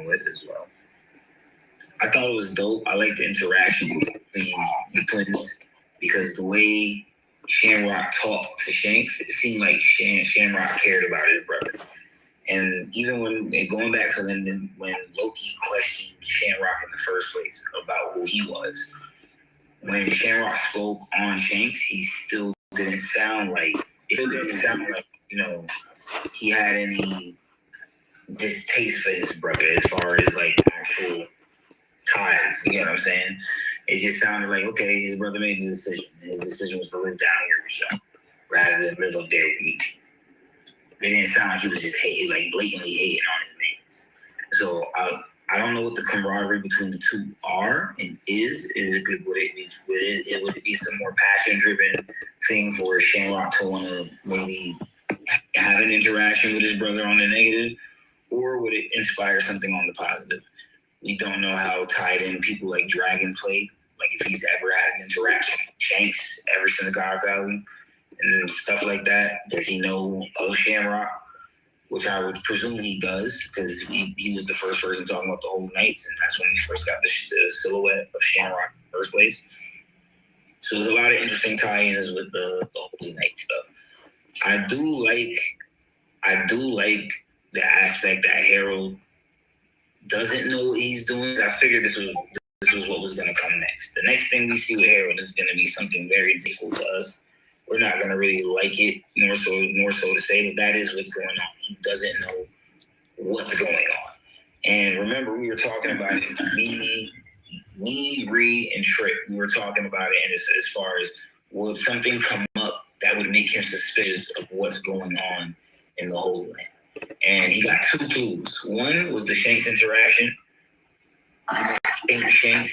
with as well. I thought it was dope. I like the interaction between the twins because the way Shamrock talked to Shanks, it seemed like Shamrock cared about his brother. And even when going back to when Loki questioned Shamrock in the first place about who he was, when Shamrock spoke on Shanks, he still didn't sound like he had any distaste for his brother as far as like actual ties. You get what I'm saying? It just sounded like, okay, his brother made the decision. His decision was to live down here with Sean rather than live up there with me. It didn't sound like he was just blatantly hating on his mates. So I don't know what the camaraderie between the two are and is. It would be some more passion driven thing for Shamrock to want to maybe have an interaction with his brother on the negative, or would it inspire something on the positive? We don't know how tied in people like Dragon play, like if he's ever had an interaction with Shanks ever since God Valley and stuff like that. Does he know of Shamrock? Which I would presume he does, because he was the first person talking about the Holy Knights, and that's when we first got the silhouette of Shamrock in the first place. So there's a lot of interesting tie-ins with the Holy Knight stuff. I do like the aspect that Harold doesn't know what he's doing. I figured this was what was going to come next. The next thing we see with Harold is going to be something very difficult to us. We're not going to really like it, more so to say, but that is what's going on. He doesn't know what's going on. And remember, we were talking about it, me, Ree, and Trick. We were talking about it, and as far as would something come up that would make him suspicious of what's going on in the Holy Land. And he got two clues. One was the Shanks interaction. He was Shanks,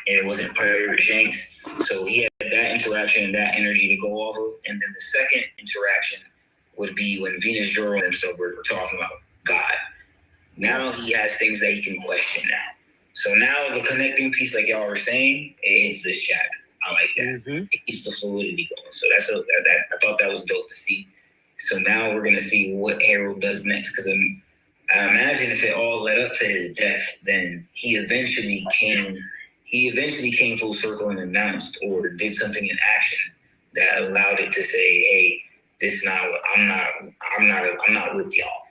and it wasn't Pirate Shanks. So he had that interaction and that energy to go off of. And then the second interaction would be when Venus Joro and himself were talking about God. Now he has things that he can question now. So now the connecting piece, like y'all were saying, it's this chapter. I like that. Mm-hmm. It keeps the fluidity going. So I thought that was dope to see. So now we're gonna see what Harold does next, because I imagine if it all led up to his death, then he eventually came full circle and announced or did something in action that allowed it to say, "Hey, I'm not with y'all,"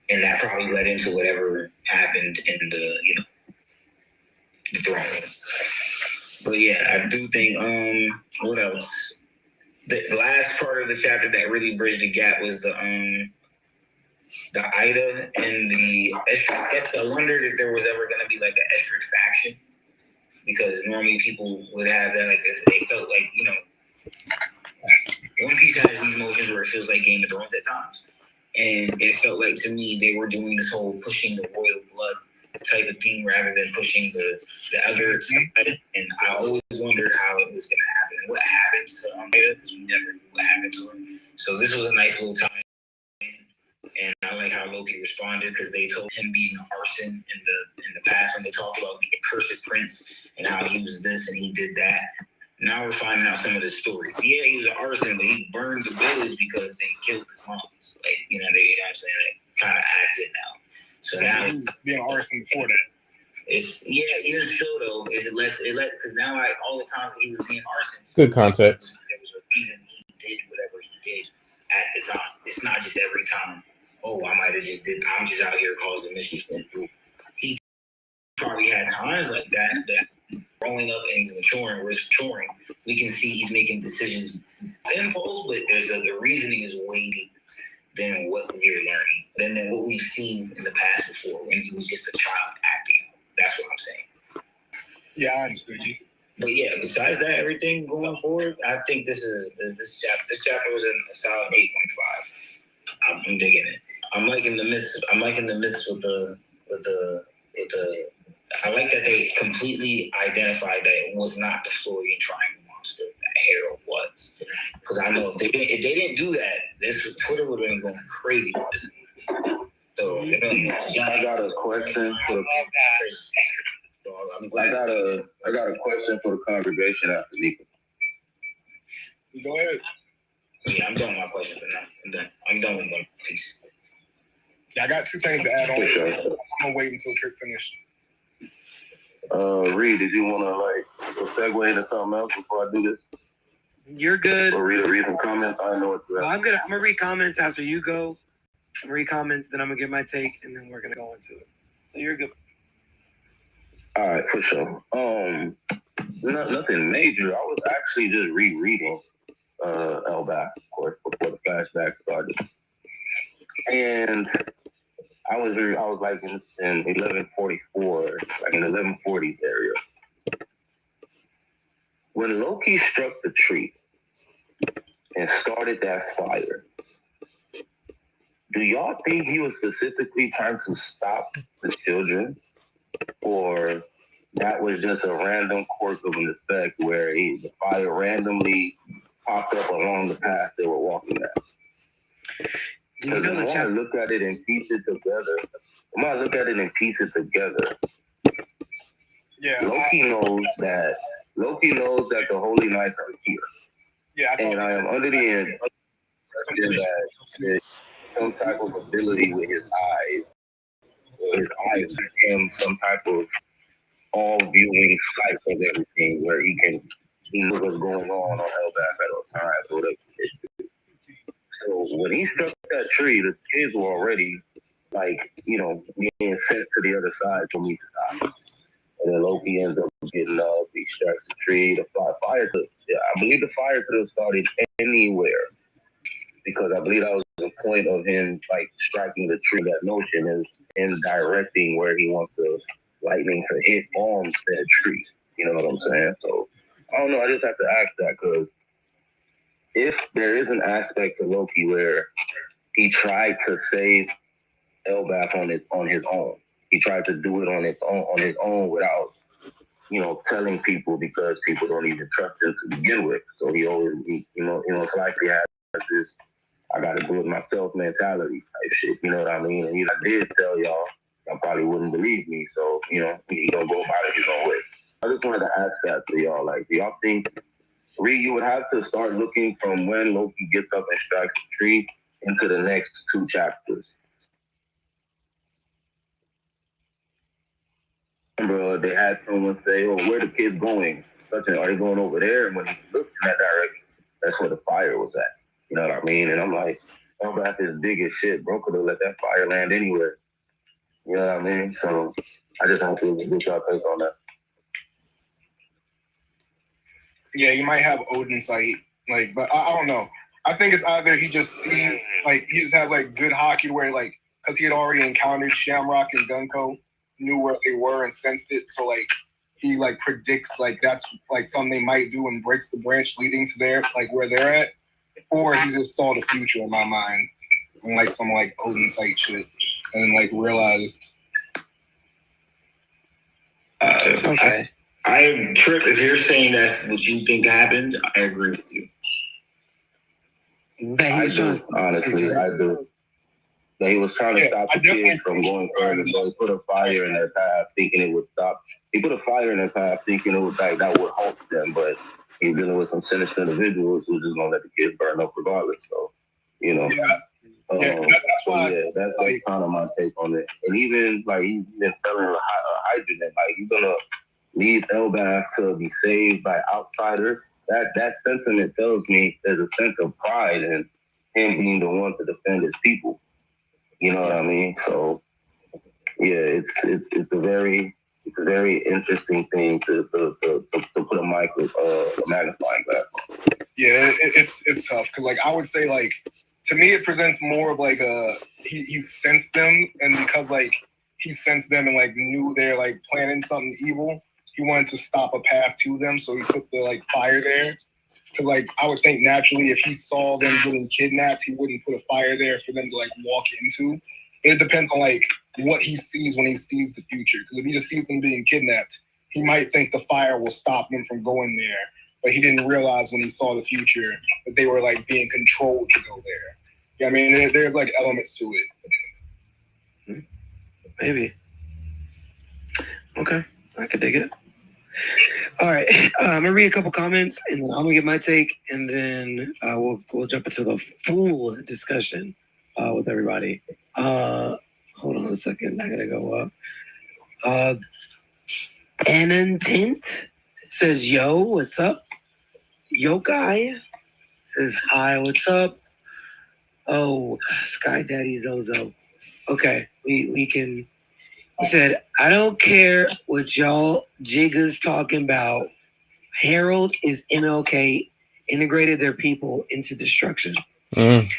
and that probably led into whatever happened in the throne room. But yeah, I do think what else? The last part of the chapter that really bridged the gap was the Ida and the Estrich. I wondered if there was ever going to be like an Estrich faction, because normally people would have that like this. They felt like, One Piece has these motions where it feels like Game of Thrones at times, and it felt like to me they were doing this whole pushing the royal blood type of thing rather than pushing the other side. And I always wondered how it was going to happen and what happened to Ida, because we never knew what happened to her. So this was a nice little time. And I like how Loki responded, because they told him being arson in the past when they talked about the accursed prince and how he was this and he did that. Now we're finding out some of the stories. Yeah, he was an arson, but he burned the village because they killed his moms. Like, you know what I'm saying? They kind of adds it now. So now he was being arson before that. It's even still though, because now all the time he was being arson. Good context. There was a reason he did whatever he did at the time. It's not just every time. Oh, I'm just out here causing mischief. He probably had times like that growing up and he's maturing, we can see he's making decisions impulse, but the reasoning is way deeper than what we're learning, than what we've seen in the past before when he was just a child acting. That's what I'm saying. Yeah, I understood you. But yeah, besides that, everything going forward, I think this chapter was a solid 8.5. I'm digging it. I'm liking the myths with the I like that they completely identified that it was not the Florian Triangle monster that Harold was. Because I know if they didn't do that, this Twitter would have been going crazy with this. So I got a question for the I got a question for the congregation after Nico. Go ahead. Yeah, I'm done with my question for now. I'm done with One Piece. Yeah, I got 2 things to add on. I'm gonna wait until Trick finished. Reed, did you want to segue into something else before I do this? You're good. Or read some comments. I know what you're I'm gonna read comments after you go. I'm gonna read comments, then I'm gonna give my take, and then we're gonna go into it. So you're good. All right, for sure. Nothing major. I was actually just rereading Elbath, of course, before the flashback started, and I was like in 1144, like in the 1140s area, when Loki struck the tree and started that fire. Do y'all think he was specifically trying to stop the children, or that was just a random quirk of an effect where the fire randomly popped up along the path they were walking down? Because the more I look at it and piece it together, Yeah, Loki knows that the Holy Knights are here. Yeah, and I am under the impression that there's some type of ability with his eyes. His eyes give him some type of all-viewing sight of everything, where he knows what's going on Elbath at all times. So, so when he struck that tree, the kids were already being sent to the other side for me to stop. And then Loki ends up getting up, he strikes the tree, I believe the fire could have started anywhere, because I believe that was the point of him striking the tree. That notion is in directing where he wants the lightning to hit on said tree. You know what I'm saying? So I don't know. I just have to ask that, because if there is an aspect to Loki where he tried to save Elbath on his own, he tried to do it on his own without telling people, because people don't even trust him to begin with. So he always most likely has this I gotta do it myself mentality type shit. You know what I mean? And I did tell y'all, y'all probably wouldn't believe me. So he gonna go about it his own way. I just wanted to ask that to y'all. Do y'all think, Reed, you would have to start looking from when Loki gets up and strikes the tree into the next 2 chapters? Remember, they had someone say, "Oh, where the kids going? Are they going over there?" And when he looked in that direction, that's where the fire was at. You know what I mean? And I'm like, Elbath is big as shit, bro. Could have let that fire land anywhere. You know what I mean? So I just want to get y'all take on that. Yeah, you might have Odin sight, but I don't know. I think it's either he just sees, he just has good hockey where because he had already encountered Shamrock and Gunko, knew where they were and sensed it. So he predicts that's something they might do and breaks the branch leading to their where they're at, or he just saw the future in my mind and some Odin sight shit and realized. Okay. I Trip, if you're saying that's what you think happened, I agree with you. I do, honestly, I do. He was trying to stop the kids from going further, so he put a fire in their path thinking it would stop. He put a fire in their path thinking it would that would halt them, but he's dealing with some sinister individuals who's just gonna let the kids burn up regardless. So, that's why. Yeah, that's kind of my take on it. And even he's been telling Hydrogen, you're gonna leave Elbath to be saved by outsiders. That sentiment tells me there's a sense of pride in him being the one to defend his people. You know what I mean? So yeah, it's a very interesting thing to put a magnifying glass on. Yeah, it's tough because I would say to me it presents more of he sensed them, and because he sensed them and knew they're planning something evil, he wanted to stop a path to them, so he put the fire there. Because I would think naturally if he saw them getting kidnapped, he wouldn't put a fire there for them to walk into. But it depends on what he sees when he sees the future. Because if he just sees them being kidnapped, he might think the fire will stop them from going there. But he didn't realize when he saw the future that they were being controlled to go there. Yeah, I mean, there's elements to it. Maybe. Okay, I could dig it. All right, I'm gonna read a couple comments, and then I'm gonna give my take, and then we'll jump into the full discussion with everybody. Hold on a second. I gotta go up. Anantent says, "Yo, what's up?" Yo, guy says, "Hi, what's up?" Oh, Sky Daddy Zozo. Okay, we can. He said, "I don't care what y'all jiggas talking about. Harold is MLK integrated their people into destruction." Mm.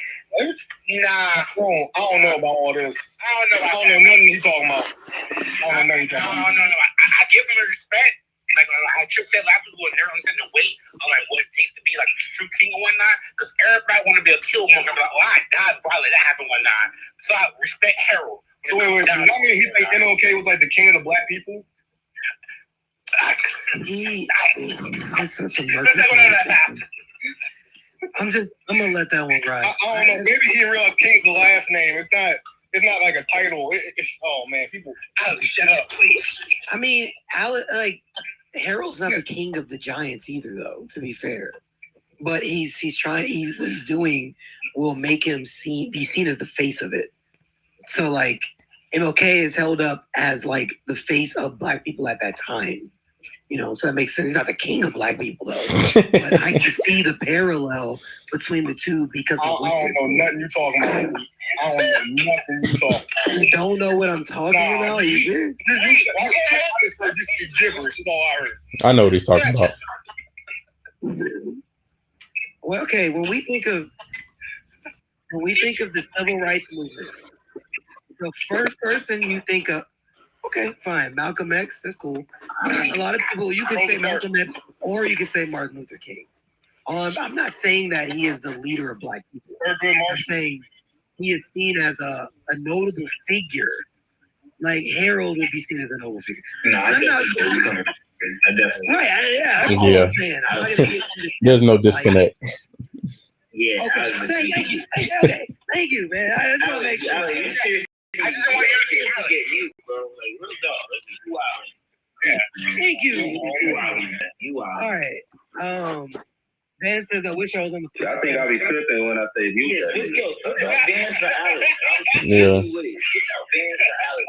Nah, come on. I don't know about all this. I don't know nothing you talking about. I don't know nothing you talking about. No. I give him a respect. Like how Trick said last week when everyone said the weight of like what it takes to be like a true king and whatnot. Because everybody want to be a killmonger. Like, oh, I died before I let that happen whatnot. So I respect Harold. So wait. Does that mean he think MLK was like the king of the black people? That's such a murky. I'm gonna let that one ride. I don't know. Maybe he realized king's the last name. It's not like a title. Oh man, people. Shut up, please. I mean, Harold's not the king of the Giants either, though. To be fair, but he's trying. What he's doing will make him be seen as the face of it. So like, MLK is held up as like the face of black people at that time. You know, so that makes sense. He's not the king of black people, though. But I can see the parallel between the two because I don't know nothing you talking about. I don't know nothing you talking about. You don't know what I'm talking about? I just heard you speak gibberish. That's all I heard. I know what he's talking about. Well, okay, when we think of the civil rights movement, the first person you think of, okay, fine, Malcolm X, that's cool. A lot of people, you can say Malcolm X or you can say Martin Luther King. I'm not saying that he is the leader of black people. I'm saying he is seen as a notable figure. Like Harold would be seen as a notable figure. No, I definitely. Right, that's what Yeah. I'm saying. I'm not gonna get There's no disconnect. Yeah. okay, thank you. Okay, thank you, man. I just want to make sure. I just want to get you, bro. Like, real dog. Let's see who out. Yeah. Thank you. You out. All right. Ben says, "I wish I was on the." I think I'll be tripping when I say you. Yeah, let's go. Dance for Alex. Yeah. Dance for Alex.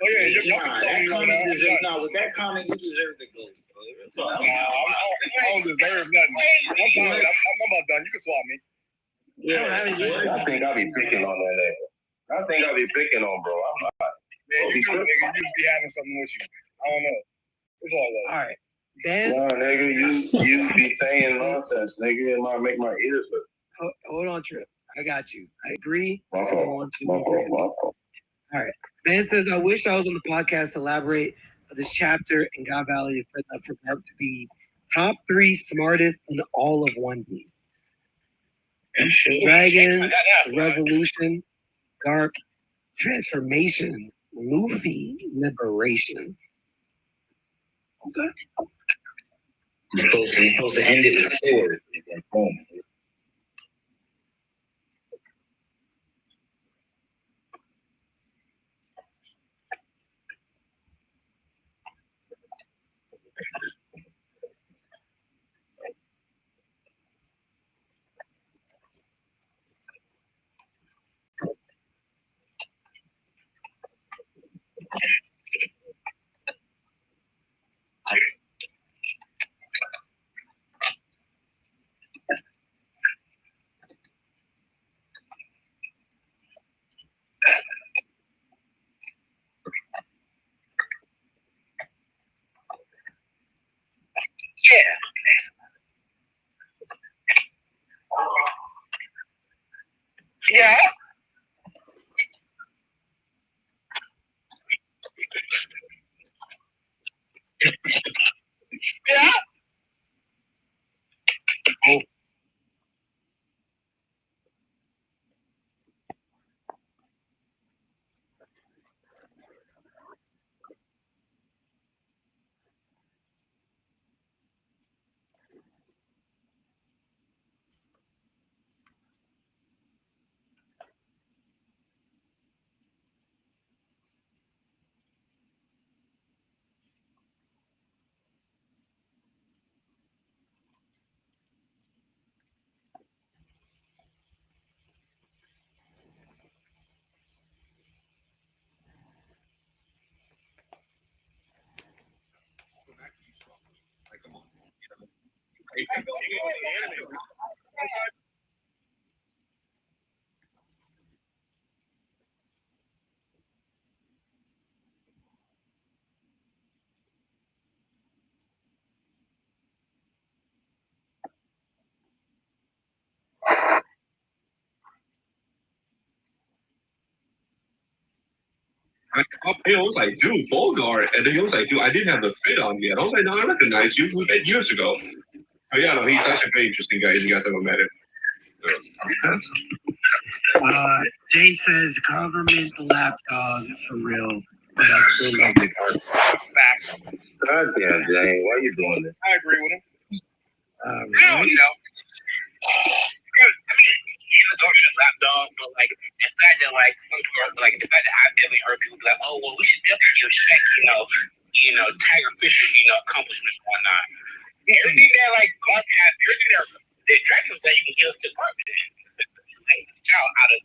Oh yeah, no, with that comment, you deserve to go. I don't deserve nothing. I'm about done. You can swap me. Yeah, I think I'll be picking on that nigga. I think I'll be picking on bro. I'm not. Man, you nigga, you be having something with you. I don't know. It's all love. All right. Ben. No, nigga, you be saying nonsense, nigga. It might make my ears hurt. Hold on, Trip. I got you. I agree. My fault. All right. Ben says, "I wish I was on the podcast to elaborate on this chapter, and God Valley is set up for Garp to be top 3 smartest in all of One Piece. Dragon, Revolution, Garp, Transformation, Luffy, Liberation." Okay. You're supposed to end it with sword. Boom. Yeah. Yeah. He was like, dude, Bogart. And then he was like, dude, I didn't have the fit on yet. I was like, no, I recognize you. We met years ago. But yeah, no, he's such a very interesting guy. If you guys ever met him. Jane says government lapdog for real. But I still love the cards. Facts. God damn, Jane, why you doing this? I agree with him. I don't know. I mean, you know, government lapdog, but like the fact that like some people, like the fact that I've definitely heard people be like, oh well, we should definitely give Shaq, Tiger Fisher's, accomplishments and whatnot. Everything that like Garp has, everything that Dragon said you can give to Garp, like child out of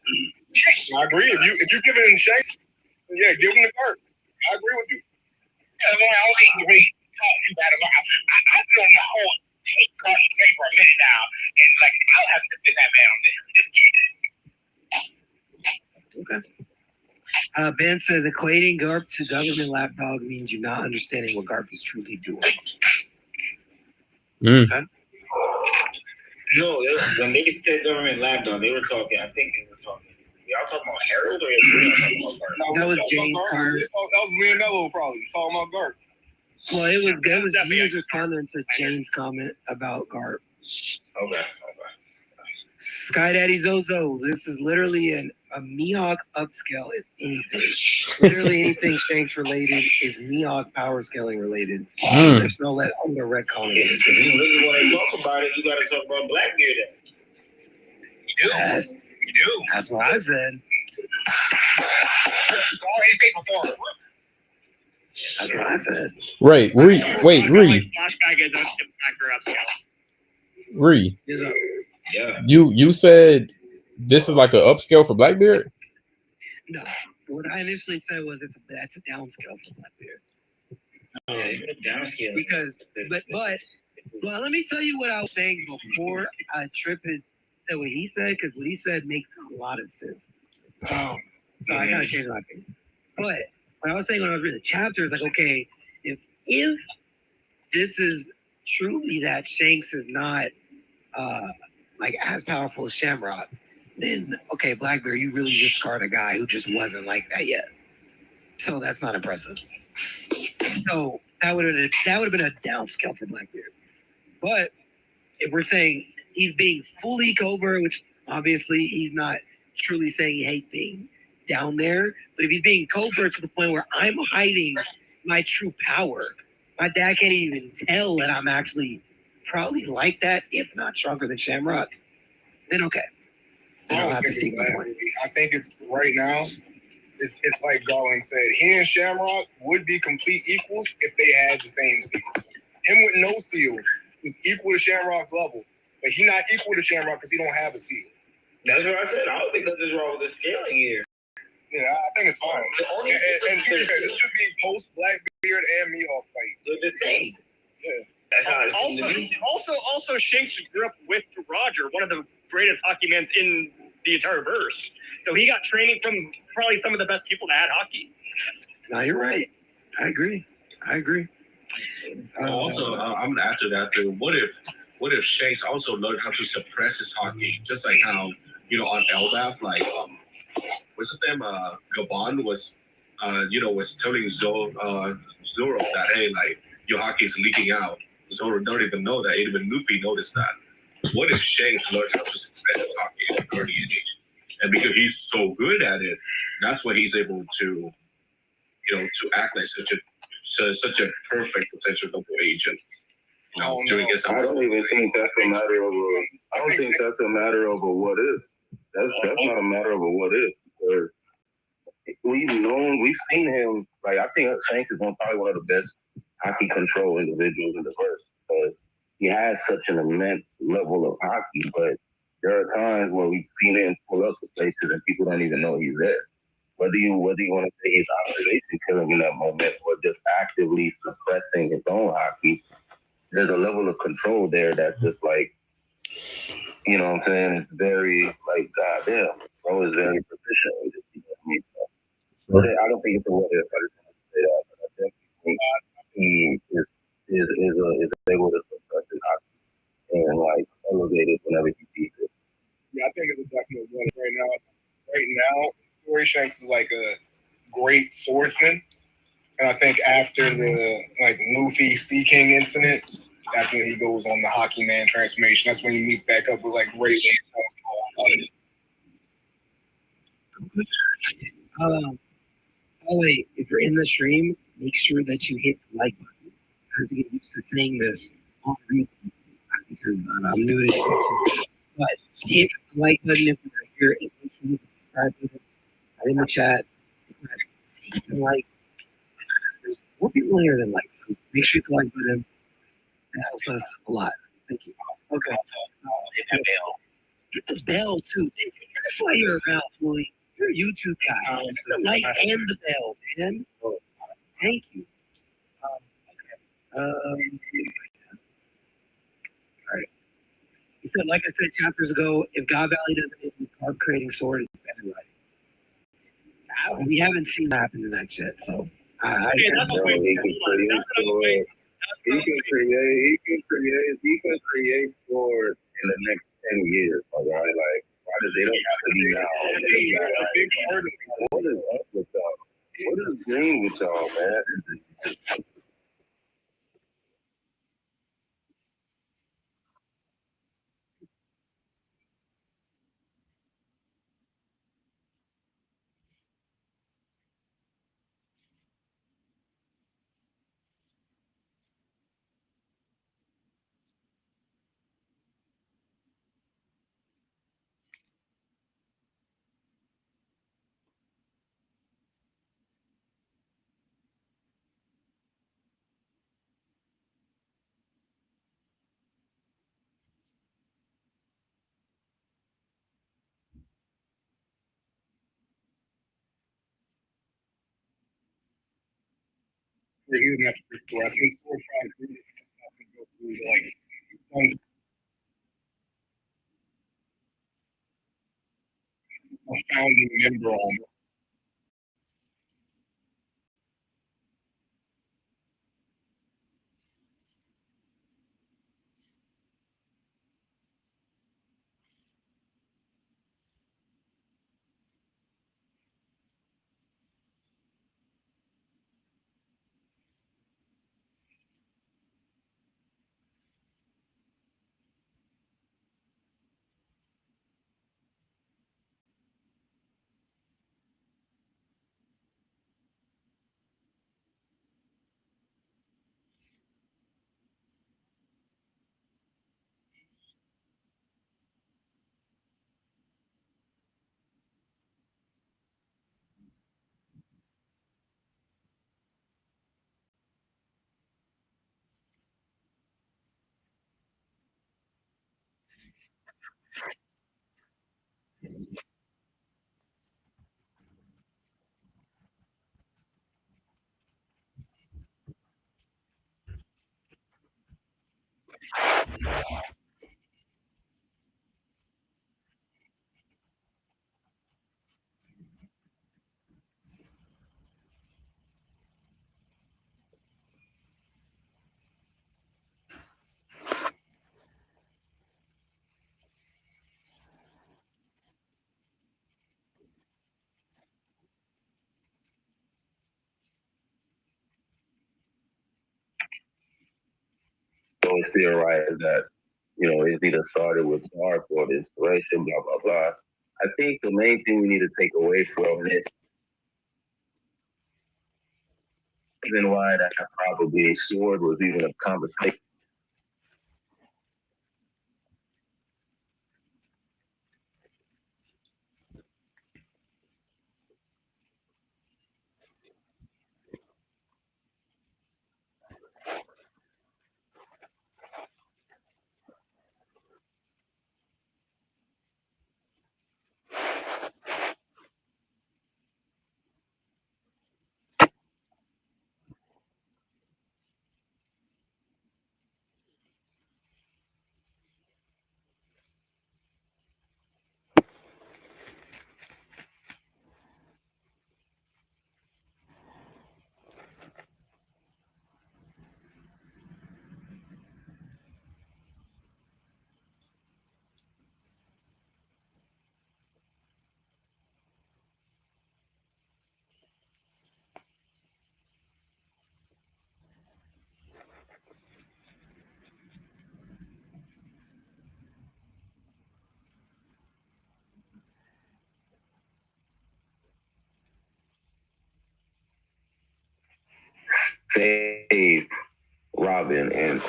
Shaq. I agree. If you give it Shanks, yeah, give him the card. I agree with you. Yeah, I mean, I don't think you really talk too bad about. I've been on my whole take Garp play for a minute now, and like I'll have to defend that man on this game. Ben says equating Garp to government lapdog means you're not understanding what Garp is truly doing. No, when they said government lapdog, they were talking. I think they were talking. Y'all talking about Harold or y'all talking about Garp? That was James Carter. That was me and Mello probably talking about Garp. Well, he was responding to Jane's comment about Garp. Okay. Sky Daddy Zozo, this is literally a Mihawk upscale, if anything. Literally anything Shanks related is Mihawk power scaling related. There's no let on the retcon. If you really want to talk about it, you got to talk about Blackbeard. You do. Yes. You do. That's what I said. That's what I said. Right. Wait, Ree. Flashback is upscale. Ree. Yeah. You said this is like an upscale for Blackbeard? No. What I initially said was that's a downscale for Blackbeard. Downscale. Because but let me tell you what I was saying before Trippin said what he said, because what he said makes a lot of sense. So I gotta change my opinion. But what I was saying when I was reading the chapter is like, okay, if this is truly that Shanks is not like as powerful as Shamrock, then okay, Blackbeard, you really just scarred a guy who just wasn't like that yet. So that's not impressive. So that would have been a downscale for Blackbeard. But if we're saying he's being fully covert, which obviously he's not truly saying he hates being down there, but if he's being covert to the point where I'm hiding my true power, my dad can't even tell that I'm actually probably like that, if not stronger than Shamrock, then okay. I don't think it's that. I think it's right now. It's like Garland said. He and Shamrock would be complete equals if they had the same seal. Him with no seal is equal to Shamrock's level, but he not equal to Shamrock because he don't have a seal. That's what I said. I don't think nothing's wrong with the scaling here. Yeah, I think it's fine. And to be fair, this should be post Blackbeard and Mihawk fight. The thing. Yeah. That's how it's Also, Shanks grew up with Roger, one of the greatest hockey men in the entire verse. So he got training from probably some of the best people that had hockey. No, you're right. I agree. Also, I'm gonna add to that too. What if Shanks also learned how to suppress his hockey, just like how on Elbaf, like what's his name? Gabon was telling Zoro that hey, like your hockey is leaking out. Zoro don't even know that. Even Luffy noticed that. What if Shanks learns how to suppress his hockey at an early age? And because he's so good at it, that's why he's able to, to act like such a perfect potential double agent. During his I don't even think that's a matter of I don't think that's a matter of a what if. That's not a matter of a what if. Because we've seen him. Like I think Shanks is probably one of the best hockey control individuals in the verse because he has such an immense level of hockey. But there are times where we've seen him pull up to places and people don't even know he's there. Whether you want to say he's observation killing in that moment or just actively suppressing his own hockey, there's a level of control there that's just like, you know what I'm saying? It's very like, goddamn, bro is very proficient with it. You know what I mean? So, I don't think it's a what if. I just want to say that. But I definitely think he is able to suppress his hockey and like elevate it whenever he sees it. Yeah, I think it's a definite win right now. Right now, Corey Shanks is like a great swordsman, and I think after the like Luffy Sea King incident, that's when he goes on the hockey man transformation. That's when he meets back up with like Ray. Oh wait, if you're in the stream, make sure that you hit the like button. I have to get used to saying this on replay because I'm new to it. But hit the like button if you're here. And make sure you subscribe to it. In the chat. And like, there's more people here than likes. So make sure you hit the like button. That helps us a lot. Thank you. Okay. Hit the bell too. That's why you're around, Floyd. You're a YouTube guy. Hit the like and the bell, man. Thank you. All right. He said, like I said chapters ago, if God Valley doesn't hit the card creating sword, it's bad writing. We haven't seen that happen in that yet, so He can create swords in the next 10 years, all right? Like, why does they don't have to be now? What is up with y'all? What is green with y'all, man? He doesn't have to pick four. I think 4, 5, 3. He just has to go through like a founding member on. Always theorize that, you know, it's either started with Mark or the inspiration, blah, blah, blah. I think the main thing we need to take away from this, even why that probably sword was even a conversation. save Robin and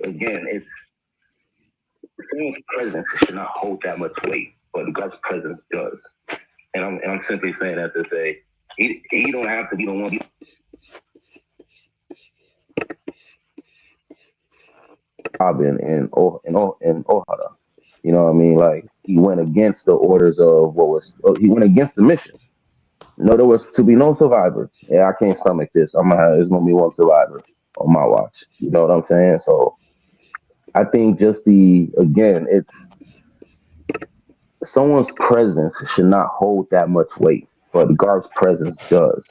again, it's someone's presence should not hold that much weight, but God's presence does. And I'm simply saying that to say he don't have to be the one. Robin and Ohara, you know what I mean? Like he went against the orders of he went against the mission. No, there was to be no survivors. Yeah, I can't stomach this. It's gonna be one survivor on my watch. You know what I'm saying? So I think it's someone's presence should not hold that much weight, but God's presence does.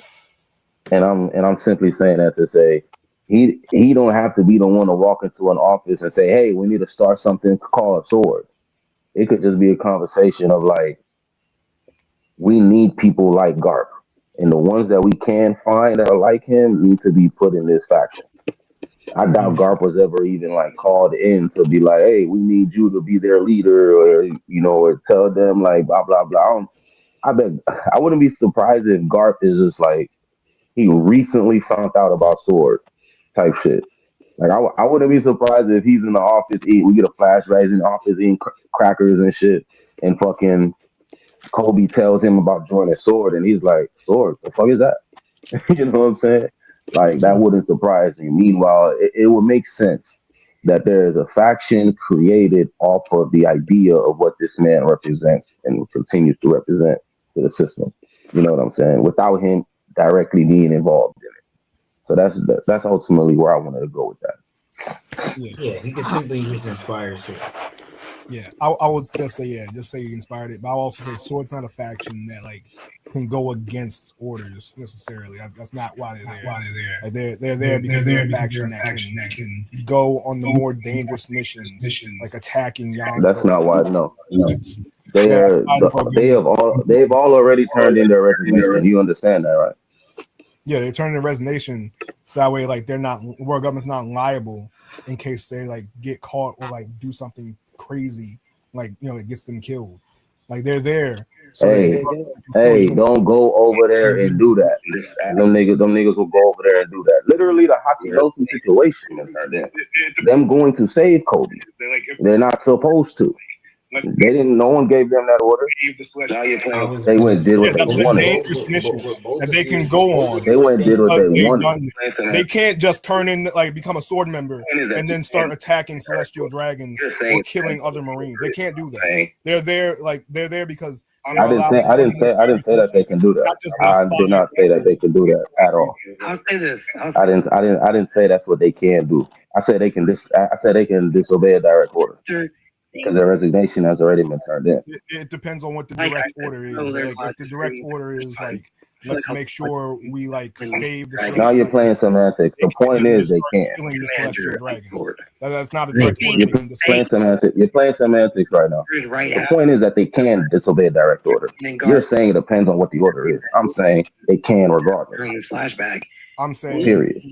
And I'm simply saying that to say he don't have to be the one to walk into an office and say, hey, we need to start something called Sword. It could just be a conversation of like, we need people like Garp. And the ones that we can find that are like him need to be put in this faction. I doubt Garp was ever even like called in to be like, hey, we need you to be their leader, or tell them like blah blah blah. I bet I wouldn't be surprised if Garp is just like he recently found out about Sword type shit. Like I wouldn't be surprised if he's in the office we get a flashback in the office eating crackers and shit, and fucking Kobe tells him about joining Sword, and he's like, Sword, the fuck is that? You know what I'm saying? Like that wouldn't surprise me. Meanwhile, it would make sense that there is a faction created off of the idea of what this man represents and continues to represent to the system. You know what I'm saying? Without him directly being involved in it. So that's ultimately where I wanted to go with that. Yeah, he could simply just inspire shit. Yeah, I would just say he inspired it, but I'll also say Sword's not a faction that like can go against orders necessarily. That's not why they're there. Like, they're there because they're a faction that can go on the more dangerous missions, like attacking Yonko. That's not why. No. They've all already turned in their resignation. You understand that, right? Yeah, they turn in resignation so that way like world government's not liable in case they like get caught or like do something crazy, like it gets them killed. Like they're there. So don't go over there and do that. Them niggas will go over there and do that. Literally, the Hachidosu situation is turned in. Them going to save Kobe. They're not supposed to. They didn't. No one gave them that order. Now you're playing. They went and did what they wanted. Dangerous mission that they can go on. They went and did what they wanted. They can't just turn in like become a sword member and then start attacking celestial dragons or killing other Marines. They can't do that. They're there because I didn't say that they can do that. I did not say that they can do that at all. I'll say this. I didn't say that's what they can do. I said they can disobey a direct order. Because their resignation has already been turned in. It depends on what the direct order is. Like, if the direct order is like, let's make sure we like save the. Now you're playing semantics. The point is they can't. That's not a direct order. You're playing semantics right now. The point is that they can disobey a direct order. You're saying it depends on what the order is. I'm saying they can regardless. During this flashback. I'm saying period.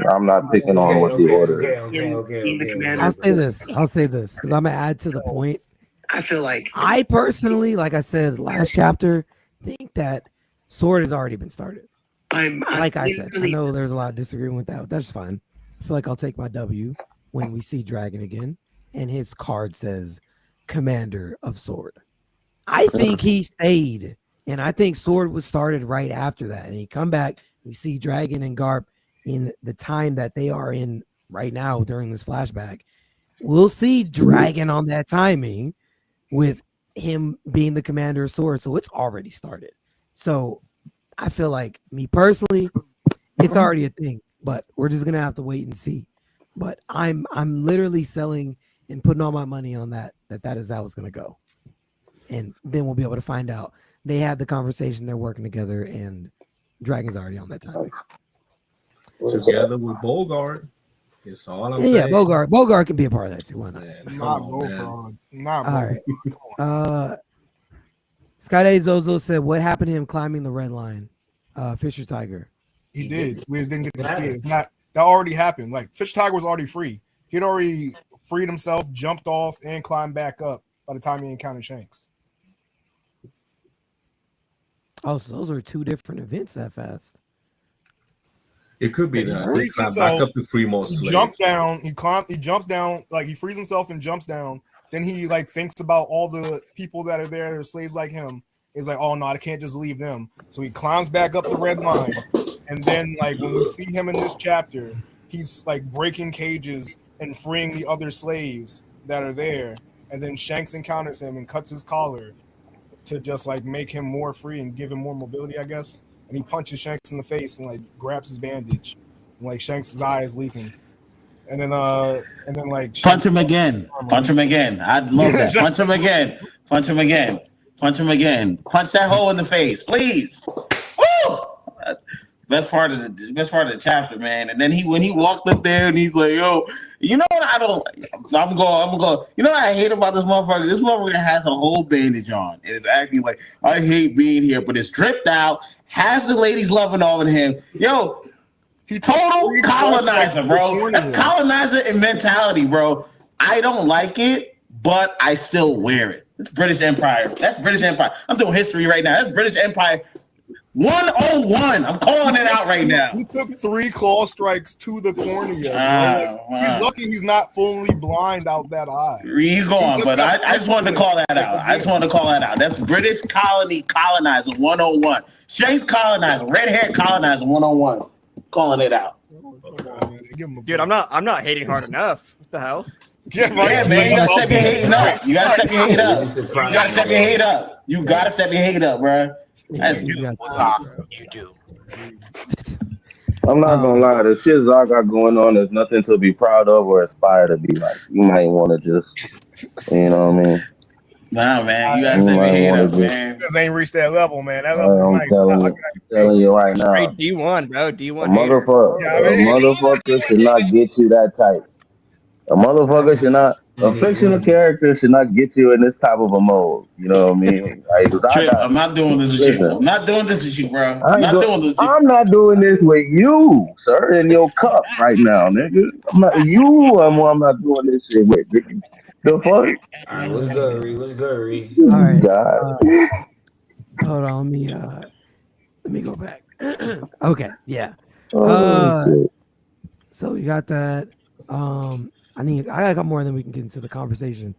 I'm not picking on what the order is. I'll say this because I'm gonna add to the point. I feel like I personally, like I said last chapter, think that Sword has already been started. Like I said, I know there's a lot of disagreement with that, but that's fine. I feel like I'll take my W when we see Dragon again, and his card says Commander of Sword. I think he stayed, and I think Sword was started right after that, and he come back. We see Dragon and Garp in the time that they are in right now during this flashback. We'll see Dragon on that timing with him being the commander of Sword. So it's already started. So I feel like me personally, it's already a thing, but we're just going to have to wait and see. But I'm literally selling and putting all my money on that is how it's going to go. And then we'll be able to find out. They had the conversation, they're working together, and Dragon's already on that time. Together with Bogart. It's all I'm saying. Yeah, Bogart can be a part of that too. Why not? Not all right. Skyday Zozo said, what happened to him climbing the red line? Fisher Tiger. He did. We just didn't get to see it. It's not that already happened. Like Fisher Tiger was already free. He'd already freed himself, jumped off, and climbed back up by the time he encountered Shanks. Oh, so those are two different events that fast. It could be that. Frees Back himself, up to free more he slaves. jumps down, he jumps down, like he frees himself and jumps down. Then he like thinks about all the people that are there, that are slaves like him. He's like, oh no, I can't just leave them. So he climbs back up the red line. And then like when we see him in this chapter, he's like breaking cages and freeing the other slaves that are there. And then Shanks encounters him and cuts his collar to just like make him more free and give him more mobility, I guess. And he punches Shanks in the face and like grabs his bandage. And like Shanks' eye is leaking. And then like punch him again. Punch him again. I'd love that. Punch him again. Punch him again. Punch him again. Punch that hole in the face, please. Woo! Best part of the chapter, man. And then when he walked up there and he's like, yo, you know what I'm going. You know what I hate about this motherfucker? This motherfucker has a whole bandage on. And it's acting like, I hate being here, but it's dripped out, has the ladies loving over him. Yo, he total colonizer, bro. That's colonizer and mentality, bro. I don't like it, but I still wear it. It's British Empire. That's British Empire. I'm doing history right now. That's British Empire 101. I'm calling it out right now. He took 3 claw strikes to the cornea. He's lucky he's not fully blind out that eye. You go on, but I just wanted to call that out. That's British colonizer 101. Shanks colonizer, red hair colonizer 101. Calling it out. Dude, I'm not hating hard enough. What the hell? Yeah, right. Yeah, man. You gotta set your hating up. You gotta set your hate up. You gotta set your hate up. You gotta set your hate up, bro. That's you do. I'm not gonna lie, the shit Zach got going on is nothing to be proud of or aspire to be like. You might want to just, you know what I mean? Nah, man, you gotta set your hate up, man. Just ain't reached that level, man. That level is nice. I'm telling you right now. Straight D1, bro. D1. A motherfucker should not get you that tight. A motherfucker should not. A fictional character should not get you in this type of a mode. You know what I mean? Like, Trip, I'm not doing this with you. I'm not doing this with you, bro. I'm not doing this with you, sir, in your cup right now, nigga. I'm not doing this shit with, nigga. The fuck? All right, what's good, Reed? What's good, Reed? All right. God. Hold on, let me go back. Okay, yeah. So we got that. I got more, and then we can get into the conversation.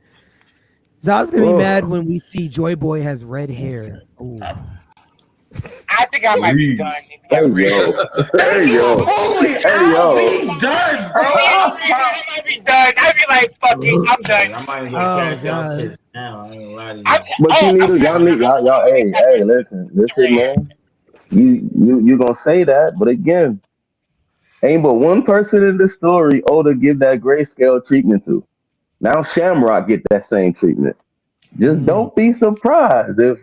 Zal's gonna be mad when we see Joy Boy has red hair. Ooh. I think I might be done. Hey yo. I'll be done, bro. I might be done. I'd be like, fuck it, I'm done. I might as well cash out tips now. I ain't gonna lie to you. But y'all, hey, listen, man. You gonna say that, but again, ain't but one person in the story Oda give that grayscale treatment to. Now Shamrock get that same treatment. Just don't be surprised if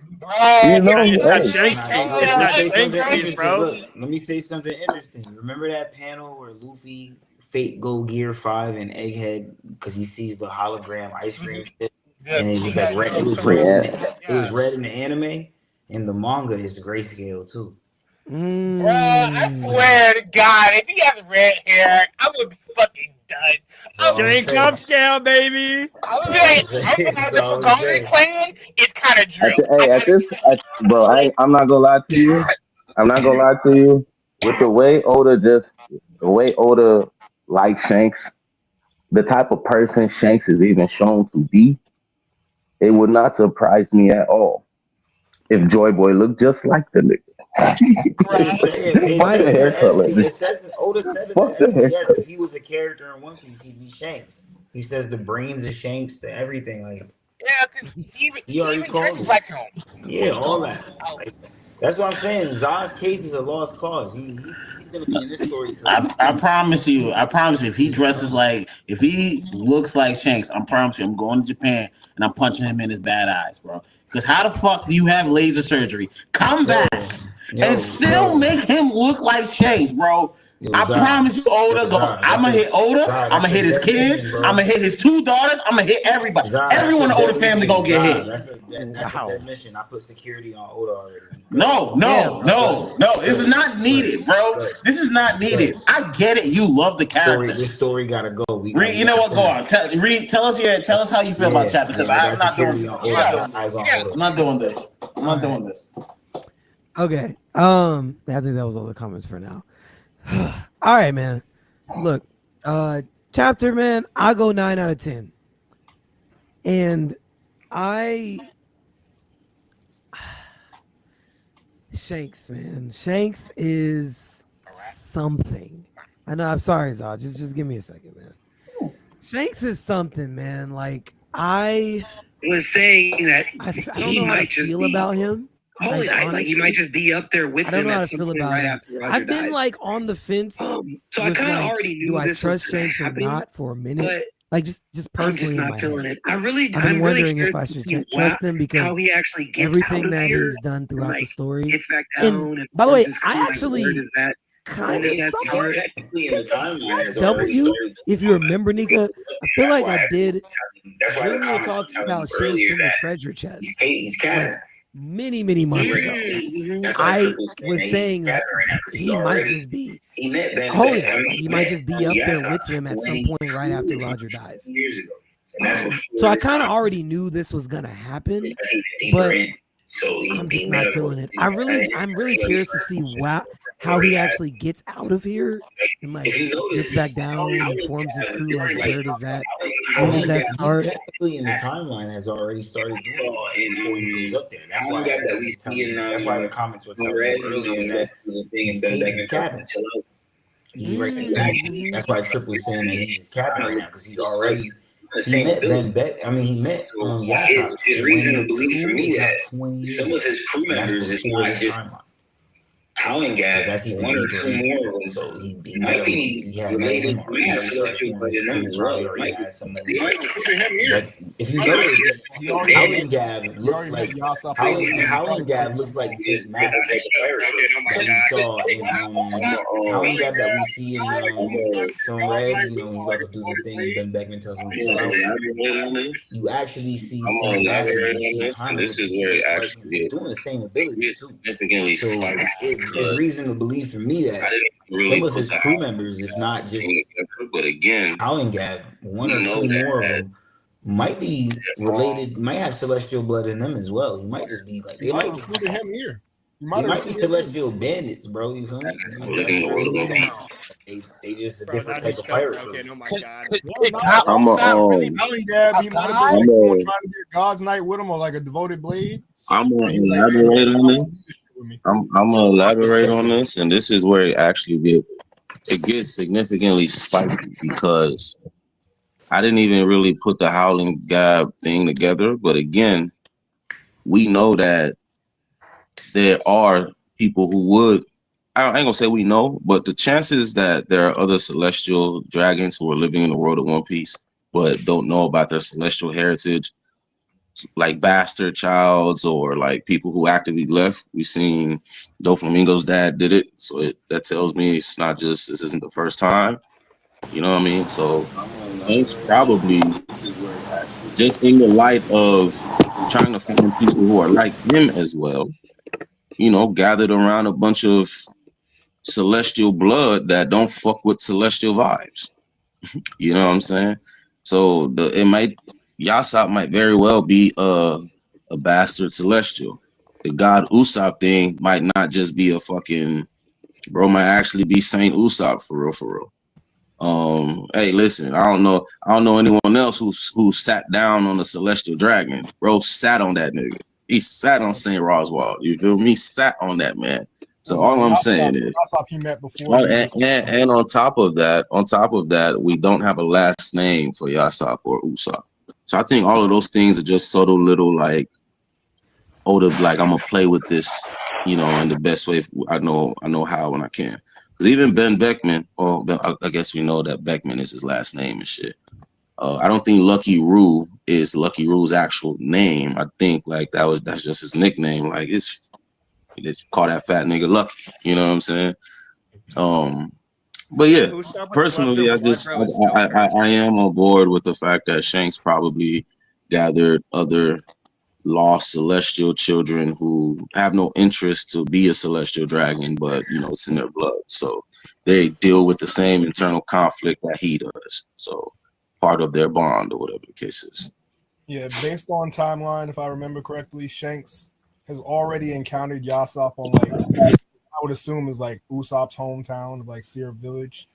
you know. It's not Shanks, bro. Look, let me say something interesting. Remember that panel where Luffy fake go Gear 5 and Egghead because he sees the hologram ice cream shit, and it was like red. It was red. It was red in the anime, and the manga is the grayscale too. Bro, I swear to God, if he has red hair, I would be fucking done. Shanks upscale, baby. I would be like, the Forgotten Clan is kind of drill. Bro, I'm not gonna lie to you. With the way Oda likes Shanks, the type of person Shanks is even shown to be, it would not surprise me at all if Joy Boy looked just like the nigga. It says Oda said it. If he was a character in One Piece, he'd be Shanks. He says the brains of Shanks, the everything. Like, yeah, because he already called like him. Yeah, all that. Like, that's what I'm saying. Zah's case is a lost cause. He's gonna be in this story too. I promise you. If he dresses if he looks like Shanks, I promise you, I'm going to Japan and I'm punching him in his bad eyes, bro. Because how the fuck do you have laser surgery? Come back and still make him look like Shanks, bro. I promise you, Oda. I'm gonna hit Oda. I'm gonna hit his kid. I'm gonna hit his 2 daughters. I'm gonna hit everybody. Everyone in the Oda family gonna get hit. That's a dead mission. I put security on Oda already. No. This is not needed, bro. This is not needed. I get it. You love the character. This story gotta go. Reed, you know what? Go on. Tell us how you feel about chapter, because I'm not doing this. I'm not doing this. Okay. I think that was all the comments for now. All right, man. Look, chapter, man, I go 9 out of 10. And Shanks, man. Shanks is something. I know, I'm sorry, Zod. Just give me a second, man. Shanks is something, man. Like, I was saying that I don't know how to feel about him. Like, he might just be up there with him. I don't know how to feel about him. I've been like on the fence. So I kind of already knew do I trust Shanks or not for a minute? Like just personally, I'm just not feeling it. I've been wondering if I should trust him because how he actually gets everything that he's done throughout the story. Gets back down. And by the way, I actually kind of somewhat take a slight W. If you remember, Nika, I feel like I did when we were talking about Shanks in the treasure chest. Like, many months ago, I was saying that he might just be he might just be up there with him at some point right after Roger dies. So I kind of already knew this was gonna happen, but I'm just not feeling it. I'm really curious to see how he actually gets out of here and like gets back down and forms his crew. Like, where does that start? Technically, in the timeline has already started doing it before he goes up there. That's why the comments were telling me earlier that he's his cabin. He's right there. That's why Triple was saying that he's his cabin right now, because he's already. He met Ben Beck. I mean, he met Yasop. It's reason to believe for me that some of his crew members, if not just Howling Gap, one or two more of them, so he might be related to them as well. If you notice, Howling Gab looks like Howling Gab looks like this Matt that we saw in Howling Gab that we see in Film Red. You know, he's about to do the thing, and Ben Beckman tells him to chill out. You actually see this is where it actually is doing the same ability too. So it's reason to believe for me that some of his crew members, if not just Howling Gab, one or two more of them might be related, might have celestial blood in them as well. He might just be like they might include him here. They might be celestial bandits, bro. You feel me? They just a different type of pirate. Okay, oh my god. I'm Howling Gab. He might have been trying to get God's Knight with him, or like a devoted blade. I'm gonna elaborate on this. I'm gonna elaborate on this, and this is where it actually gets significantly spiky, because I didn't even really put the Howling Gab thing together. But again, we know that there are people who would. I ain't gonna say we know, but the chances that there are other celestial dragons who are living in the world of One Piece but don't know about their celestial heritage, like bastard childs or like people who actively left. We've seen Doflamingo's dad did it, so that tells me this isn't the first time. You know what I mean? So it's probably just in the light of trying to find people who are like him as well. You know, gathered around a bunch of celestial blood that don't fuck with celestial vibes. You know what I'm saying? So Yasop might very well be a bastard celestial. The god Usopp thing might not just be a fucking might actually be Saint Usopp for real. Hey, listen, I don't know anyone else who sat down on a celestial dragon. Bro sat on that nigga. He sat on Saint Roswald. You feel me? Sat on that man. So all I'm saying is, he met before, and on top of that, we don't have a last name for Yasop or Usopp. So I think all of those things are just subtle little like, like I'm gonna play with this, you know, in the best way I know how and I can. Because even Ben Beckman, I guess we know that Beckman is his last name and shit. I don't think Lucky Roo is Lucky Roo's actual name. I think like that's just his nickname. Like they call that fat nigga Lucky. You know what I'm saying? But yeah, Usopp and personally, Celestial Blood, bro, is so I trash. am on board with the fact that Shanks probably gathered other lost celestial children who have no interest to be a celestial dragon, but you know it's in their blood, so they deal with the same internal conflict that he does. So part of their bond, or whatever the case is. Yeah, based on timeline, if I remember correctly, Shanks has already encountered Yasop on like I would assume is like Usopp's hometown of like Syrup Village,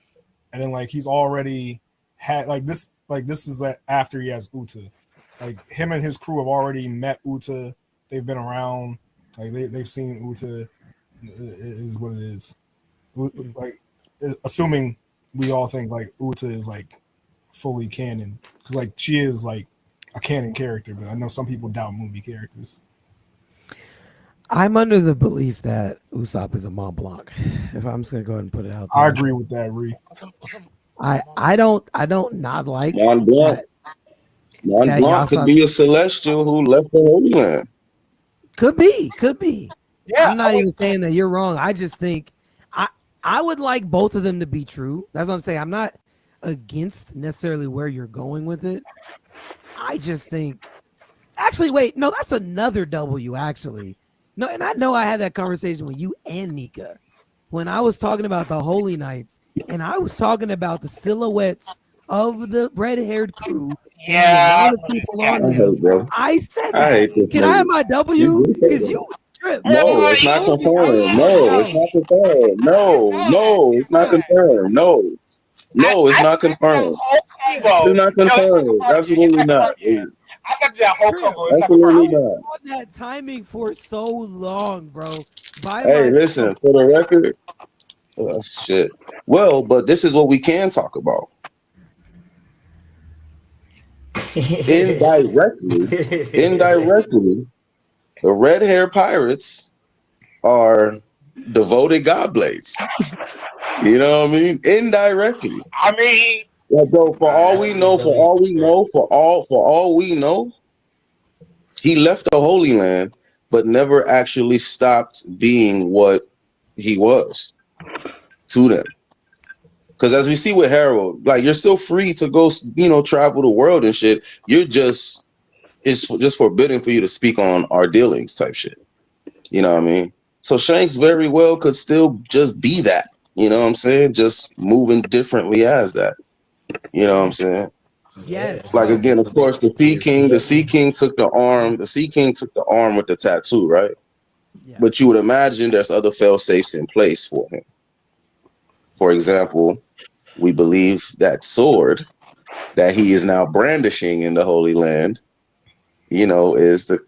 and then like he's already had like this is after he has Uta. Like him and his crew have already met Uta. They've been around. Like they've seen Uta. Is what it is. Like assuming we all think like Uta is like fully canon because like she is like a canon character, but I know some people doubt movie characters. I'm under the belief that Usopp is a Mont Blanc. If I'm just gonna go ahead and put it out there, I agree with that, Ree. I don't not like Mont Blanc, Mont Blanc could be a celestial who left the Holy Land. Could be. Yeah, I'm not even saying that you're wrong. I just think I would like both of them to be true. That's what I'm saying. I'm not against necessarily where you're going with it. I just think actually wait, no, that's another W actually. No, and I know I had that conversation with you and Nika when I was talking about the Holy Knights and I was talking about the silhouettes of the red-haired crew. Yeah, and the amount of people on them. I said that. Can I have my W? Because you tripped. No, it's not confirmed. No, it's not confirmed. No, it's not confirmed. No, it's not confirmed. It's not confirmed. Absolutely not. I got that whole combo. Absolutely not. On that timing for so long, bro. Hey, listen, for the record, shit. Well, but this is what we can talk about. Indirectly, the red hair pirates are devoted godblades. You know what I mean? Indirectly. I mean, yeah, bro, for all we know, he left the Holy Land, but never actually stopped being what he was to them. Because as we see with Harold, like you're still free to go, travel the world and shit. It's just forbidden for you to speak on our dealings type shit. You know what I mean? So Shanks very well could still just be that. You know what I'm saying? Just moving differently as that. You know what I'm saying? Yes. Like again, of course, the Sea King took the arm. The Sea King took the arm with the tattoo, right? Yeah. But you would imagine there's other fail safes in place for him. For example, we believe that sword that he is now brandishing in the Holy Land, is the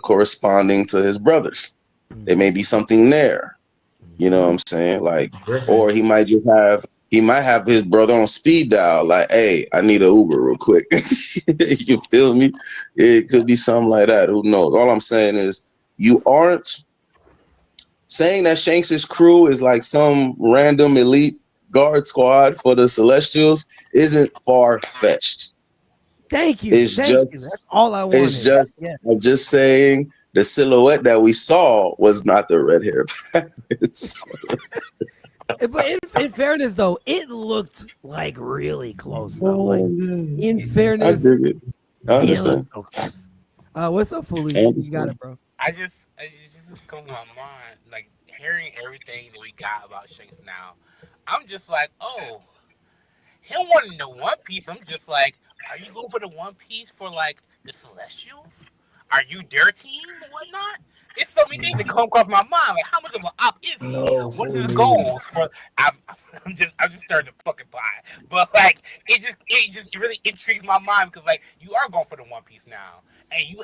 corresponding to his brothers. There may be something there. You know what I'm saying? Like, or he might have his brother on speed dial, like, hey, I need an Uber real quick. You feel me? It could be something like that. Who knows? All I'm saying is you aren't saying that Shanks' crew is like some random elite guard squad for the Celestials isn't far-fetched. Thank you. It's That's all I wanted. I'm just saying the silhouette that we saw was not the red hair pirates. But in fairness, though, it looked like really close. Though. Like, in fairness, I dig it. I understand. So close. What's up, Foolie? You got it, bro. I just comes to my mind, like hearing everything that we got about Shanks now. I'm just like, oh, him wanting the One Piece. I'm just like, are you going for the One Piece for like the Celestials? Are you their team or whatnot? It's so many things that come across my mind. Like, how much of an op is he? What's his goals? I'm just starting to fucking buy. But like, it just really intrigues my mind because like you are going for the One Piece now, and you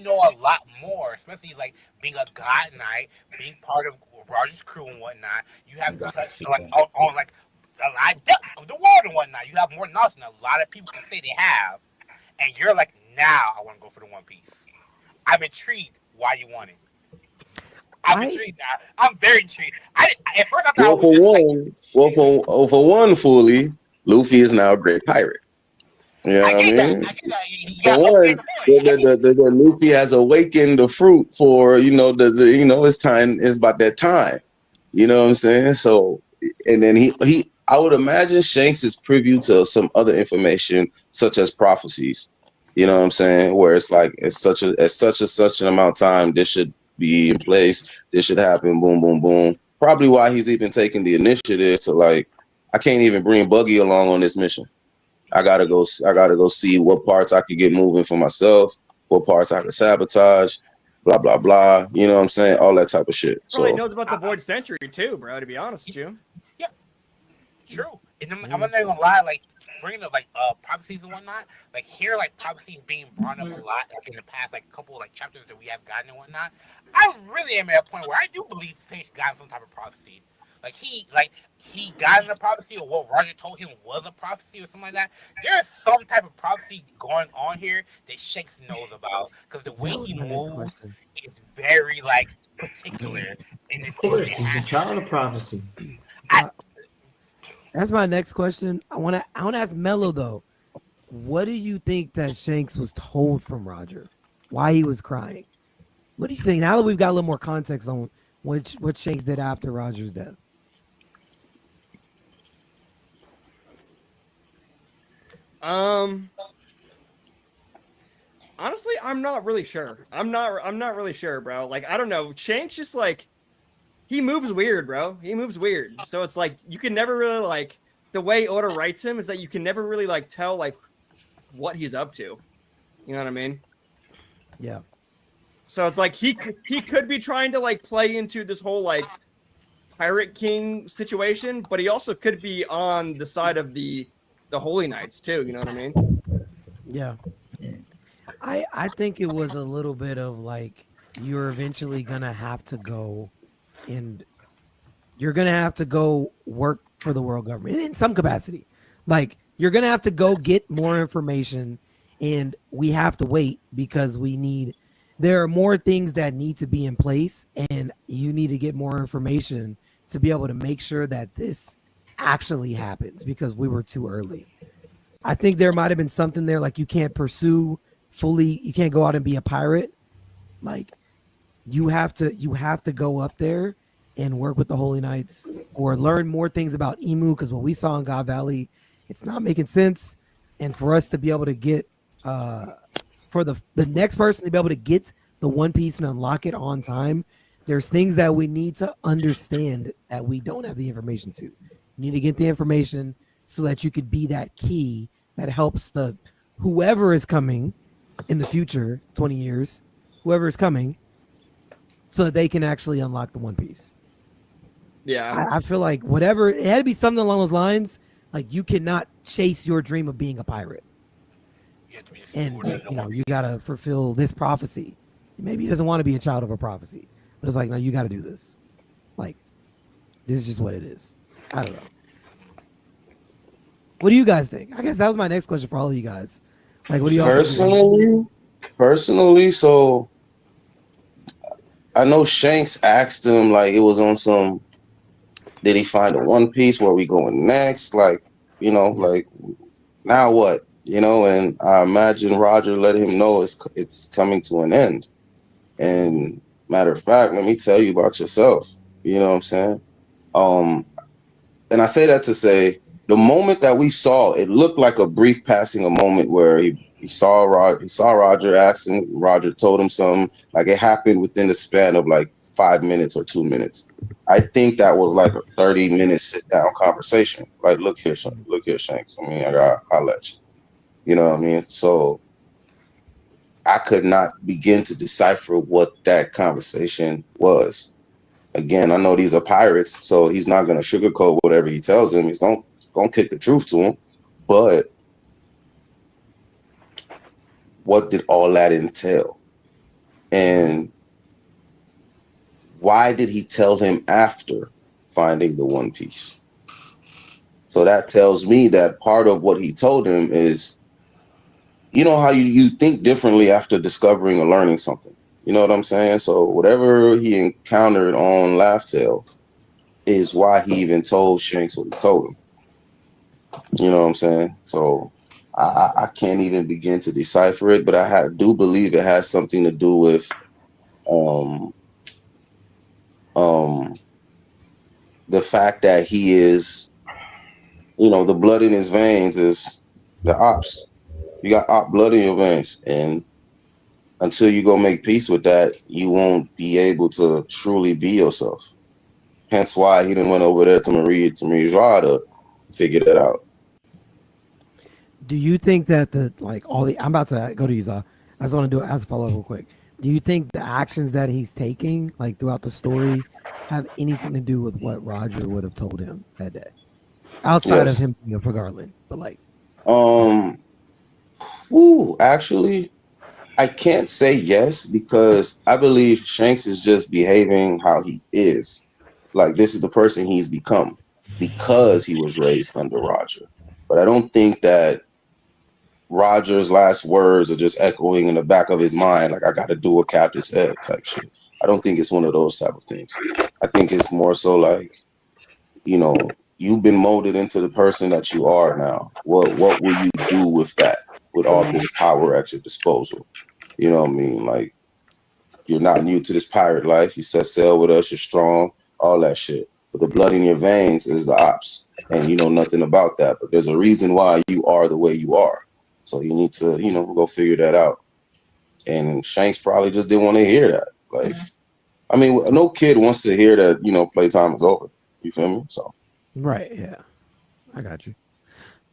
know a lot more, especially like being a God Knight, being part of Roger's crew and whatnot. You have touched like on like a lot of depth of the world and whatnot. You have more knowledge than a lot of people can say they have, and you're like, now I want to go for the One Piece. I'm intrigued why you want it. I'm intrigued now. I'm very intrigued. At first I thought for one, fully, Luffy is now a great pirate. You know what I mean? For one, the Luffy has awakened the fruit for it's time. It's about that time. You know what I'm saying? So and then he I would imagine Shanks is privy to some other information such as prophecies. You know what I'm saying? Where it's like such an amount of time this should be in place, this should happen, boom, boom, boom. Probably why he's even taking the initiative to like, I can't even bring Buggy along on this mission. I gotta go see what parts I could get moving for myself, what parts I could sabotage, blah blah blah. You know what I'm saying? All that type of shit. Probably So knows about the Void Century too, bro. To be honest with you. Yeah, true. And I'm not gonna lie, like bringing up like prophecies and whatnot, like here like prophecies being brought up a lot like in the past like couple like chapters that we have gotten and whatnot. I really am at a point where I do believe Sage got some type of prophecy. Like he got in a prophecy or what Roger told him was a prophecy or something like that. There's some type of prophecy going on here that Shanks knows about because the way he moves is very like particular. And Of course, he's the child of prophecy. That's my next question. I want to ask Mello though. What do you think that Shanks was told from Roger? Why he was crying? What do you think? Now that we've got a little more context on what Shanks did after Roger's death. Honestly, I'm not really sure. I'm not really sure, bro. Like, I don't know. Shanks just like he moves weird, bro. He moves weird. So it's like you can never really like the way Oda writes him is that you can never really like tell like what he's up to. You know what I mean? Yeah. So it's like he could be trying to like play into this whole like Pirate King situation, but he also could be on the side of the Holy Knights too. You know what I mean? Yeah. I think it was a little bit of like you're eventually gonna have to go and you're gonna have to go work for the world government in some capacity. Like you're gonna have to go get more information, and we have to wait because there are more things that need to be in place, and you need to get more information to be able to make sure that this actually happens because we were too early. I think there might have been something there like you can't pursue fully, you can't go out and be a pirate. Like you have to go up there and work with the Holy Knights or learn more things about Emu because what we saw in God Valley, it's not making sense. And for us to be able to get for the next person to be able to get the One Piece and unlock it on time, there's things that we need to understand that we don't have the information to. You need to get the information so that you could be that key that helps whoever is coming in the future, 20 years, whoever is coming, so that they can actually unlock the One Piece. Yeah. I feel like whatever, it had to be something along those lines. Like you cannot chase your dream of being a pirate. And you gotta fulfill this prophecy. Maybe he doesn't want to be a child of a prophecy, but it's like, no, you gotta do this. Like, this is just what it is. I don't know. What do you guys think? I guess that was my next question for all of you guys. Like, what do you personally? So I know Shanks asked him like it was on some. Did he find a One Piece? Where we going next? Like, like now what? And I imagine Roger let him know it's coming to an end. And matter of fact, let me tell you about yourself. You know what I'm saying? And I say that to say the moment that we saw, it looked like a brief passing a moment where he saw Roger asking, Roger told him something, like it happened within the span of like 5 minutes or 2 minutes. I think that was like a 30-minute sit down conversation. Like, look here, Shanks. I mean, I'll let you. You know what I mean? So I could not begin to decipher what that conversation was. Again, I know these are pirates, so he's not going to sugarcoat whatever he tells him. He's going to kick the truth to him. But what did all that entail? And why did he tell him after finding the One Piece? So that tells me that part of what he told him is, you know how you think differently after discovering or learning something. You know what I'm saying? So whatever he encountered on Laugh Tale is why he even told Shanks what he told him. You know what I'm saying? So I can't even begin to decipher it, but I do believe it has something to do with the fact that he is, the blood in his veins is the ops. You got op blood in your veins, and until you go make peace with that, you won't be able to truly be yourself. Hence why he didn't went over there to Marie Joie to figure that out. Do you think that I'm about to go to you, Zah. I just want to do it as a follow up real quick. Do you think the actions that he's taking, like throughout the story, have anything to do with what Roger would have told him that day, outside of Yes. him being for Garland? But Actually, I can't say yes because I believe Shanks is just behaving how he is. Like this is the person he's become because he was raised under Roger. But I don't think that Roger's last words are just echoing in the back of his mind, like I got to do what Captain said type shit. I don't think it's one of those type of things. I think it's more so like, you've been molded into the person that you are now. What will you do with that? With all this power at your disposal? You know what I mean? Like, you're not new to this pirate life. You set sail with us. You're strong. All that shit. But the blood in your veins is the ops, and you know nothing about that. But there's a reason why you are the way you are. So you need to, go figure that out. And Shanks probably just didn't want to hear that. Like, I mean, no kid wants to hear that. Playtime is over. You feel me? So. Right. Yeah. I got you.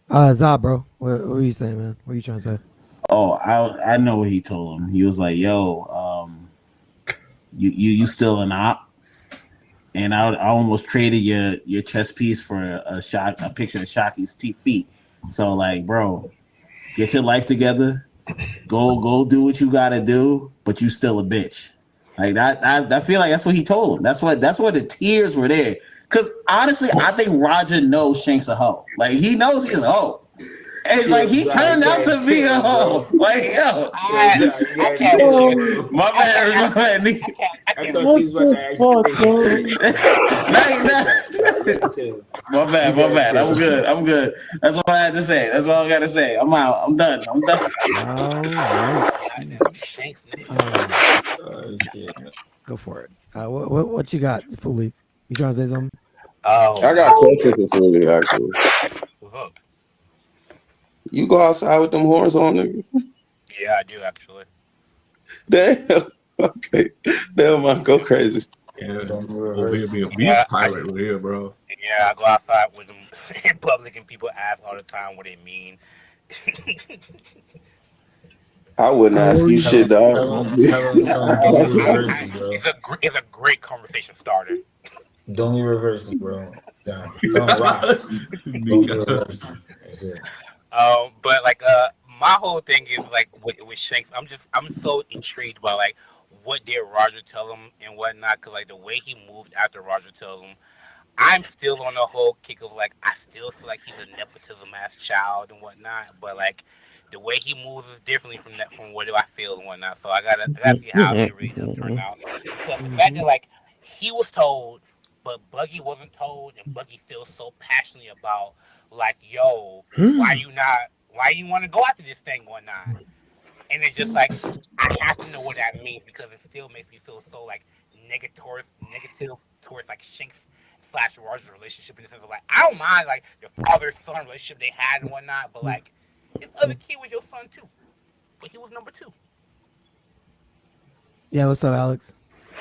Zah, bro. What were you saying, man? What are you trying to say? Oh, I know what he told him. He was like, "Yo, you still an op?" And I almost traded your chess piece for a picture of Shaki's feet. So like, bro, get your life together. Go do what you gotta do, but you still a bitch. Like that. I feel like that's what he told him. That's what the tears were there. Cause honestly, I think Roger knows Shanks a hoe. Like he knows he's a hoe. And like he turned out to be a hoe. Like yo, I can't believe my bad. I thought he was about to ask. My bad. I'm good. That's what I had to say. That's all I got to say. I'm out. I'm done. All right. Go for it. What you got, Fully? You trying to say something? I got questions for Fully, actually. What's up? You go outside with them horns on, nigga? Yeah, I do actually. Damn. Okay. Never mind. Go crazy. Yeah, over here be a beast pirate over here, bro. Yeah, I go outside with them in public and people ask all the time what they mean. I wouldn't ask you shit, dog. It's a great conversation starter. Don't be reverse, bro. Don't rock. That's it. But like my whole thing is like with Shanks, I'm so intrigued by like what did Roger tell him and whatnot, because like the way he moved after Roger told him, I'm still on the whole kick of like I still feel like he's a nepotism ass child and whatnot, but like the way he moves is differently from what I feel and whatnot. So I gotta see how it really does turn out, because the fact that like he was told, but Buggy wasn't told, and Buggy feels so passionately about like, yo, why you want to go after this thing or whatnot? And it's just like I have to know what that means, because it still makes me feel so like negative towards like Shanks / Roger's relationship, in the sense of like I don't mind like the father-son relationship they had and whatnot, but like this other kid was your son too, but he was number 2. Yeah, what's up, Alex?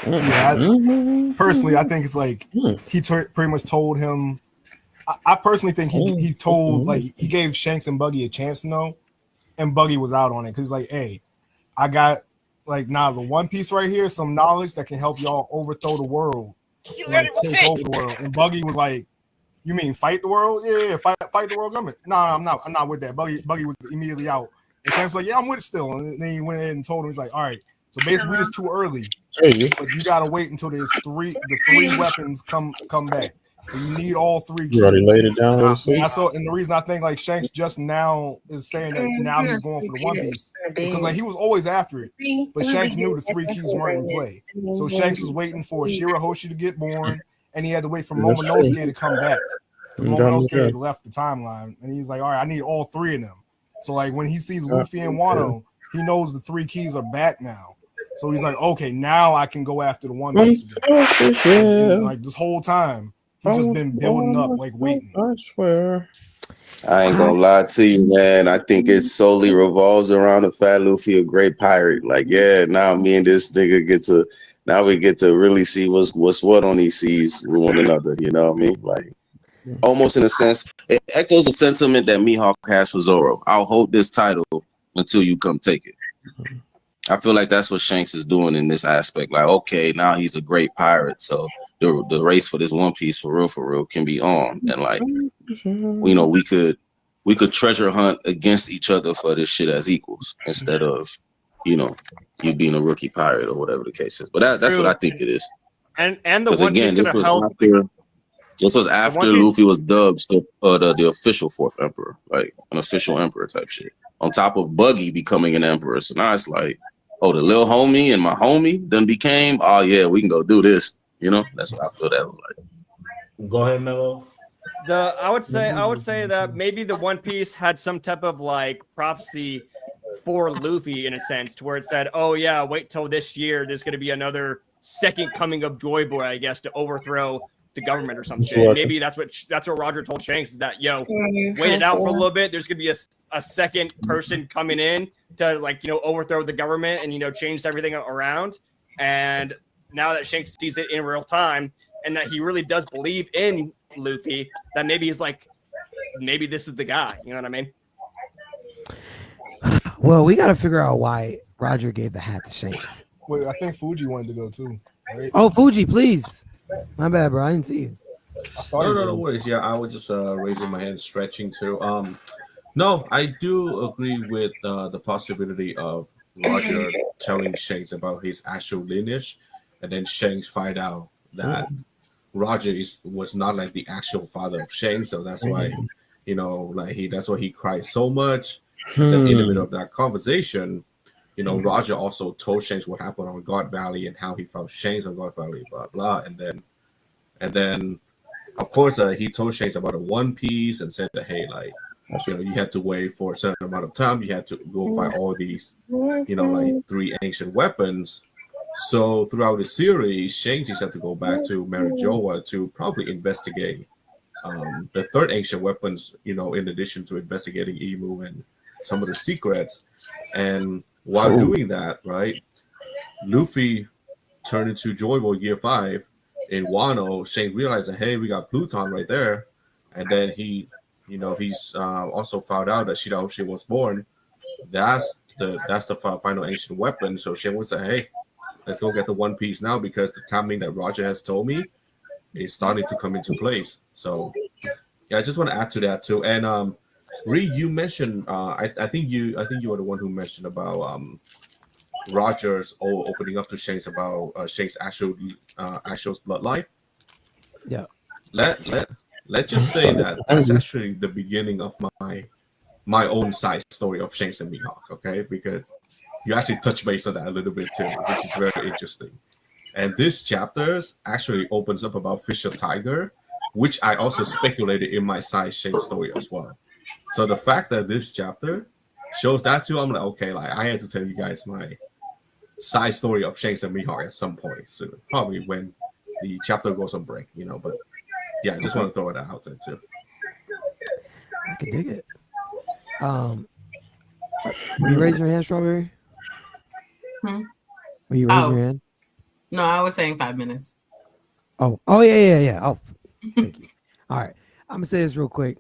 Personally, I think it's like he pretty much told him. I personally think he told, like, he gave Shanks and Buggy a chance to know, and Buggy was out on it, because he's like, hey, I got like the One Piece right here, some knowledge that can help y'all overthrow the world, like take over the world. And Buggy was like, you mean fight the world? Yeah, fight the world government. No, I'm not with that. Buggy was immediately out. And Shanks was like, yeah, I'm with it still. And then he went ahead and told him, he's like, all right, so basically we're just too early. But you gotta wait until the three weapons come back. So you need all 3 keys. You already laid it down. And the reason I think like Shanks just now is saying that now he's going for the One Piece is because like he was always after it, but Shanks knew the 3 keys weren't in play. So Shanks was waiting for Shirahoshi to get born, and he had to wait for Momonosuke to come back. Momonosuke left the timeline, and he's like, all right, I need all 3 of them. So like when he sees Luffy and Wano, he knows the 3 keys are back now. So he's like, okay, now I can go after the One Piece again. And like this whole time, He's just been building up, like waiting. I swear. I ain't gonna lie to you, man. I think it solely revolves around the Fat Luffy, a great pirate. Like, yeah, now me and this nigga we get to really see what's what on these seas with one another. You know what I mean? Like, almost in a sense, it echoes a sentiment that Mihawk has for Zoro. I'll hold this title until you come take it. I feel like that's what Shanks is doing in this aspect. Like, okay, now he's a great pirate, so the race for this One Piece for real can be on, and like, you know, we could treasure hunt against each other for this shit as equals instead of, you know, you being a rookie pirate or whatever the case is. But that's what I think it is. And the Because One again, Piece gonna help. This was after Luffy was dubbed the official fourth emperor, like an official emperor type shit. On top of Buggy becoming an emperor, so now it's like, oh, the little homie and my homie then became. Oh yeah, we can go do this. You know, that's what I feel that was like. Go ahead, Mello. I would say that maybe the One Piece had some type of like prophecy for Luffy in a sense, to where it said, "Oh yeah, wait till this year. There's going to be another second coming of Joy Boy, I guess, to overthrow the government or some shit." Maybe that's what Roger told Shanks, is that, yo, wait it out for a little bit. There's going to be a second person coming in to, like, you know, overthrow the government and, you know, change everything around. And now that Shanks sees it in real time, and that he really does believe in Luffy, that maybe he's like, maybe this is the guy. You know what I mean? Well, we got to figure out why Roger gave the hat to Shanks. Wait, I think Fuji wanted to go too. Right? Oh, Fuji, please. My bad, bro. I didn't see you. No worries. Yeah, I was just raising my hand, stretching too. No, I do agree with the possibility of Roger telling Shanks about his actual lineage, and then Shanks find out that Roger was not like the actual father of Shanks, so that's why, you know, like that's why he cried so much. And then in the middle of that conversation, you know, Roger also told Shanks what happened on God Valley and how he found Shanks on God Valley, blah blah, and then of course he told Shanks about a One Piece and said that, hey, like, you know, you had to wait for a certain amount of time, you had to go fight all these, you know, like 3 ancient weapons. So throughout the series, Shanks just had to go back to Marijoa to probably investigate the 3rd ancient weapons, you know, in addition to investigating Emu and some of the secrets. And while doing that, right, Luffy turned into Joy Boy Gear 5 in Wano. Shanks realized that, hey, we got Pluton right there. And then he, you know, he's also found out that Shirahoshi was born. That's the final ancient weapon. So Shanks would say, hey, let's go get the One Piece now, because the timing that Roger has told me is starting to come into place. So yeah, I just want to add to that too. And Reed, you mentioned I think you were the one who mentioned about Rogers opening up to Shanks about Shanks' actual bloodline. Yeah. Let's just say that's actually the beginning of my own side story of Shanks and Mihawk, okay? Because you actually touch base on that a little bit too, which is very interesting. And this chapter actually opens up about Fisher Tiger, which I also speculated in my side Shanks story as well. So the fact that this chapter shows that too, I'm like, okay, like I had to tell you guys my side story of Shanks and Mihawk at some point. So probably when the chapter goes on break, you know. But yeah, I just want to throw that out there too. I can dig it. Were you raising your hand, Strawberry? Were you raising your hand? No, I was saying 5 minutes. Oh, yeah. Oh, thank you. All right. I'm going to say this real quick.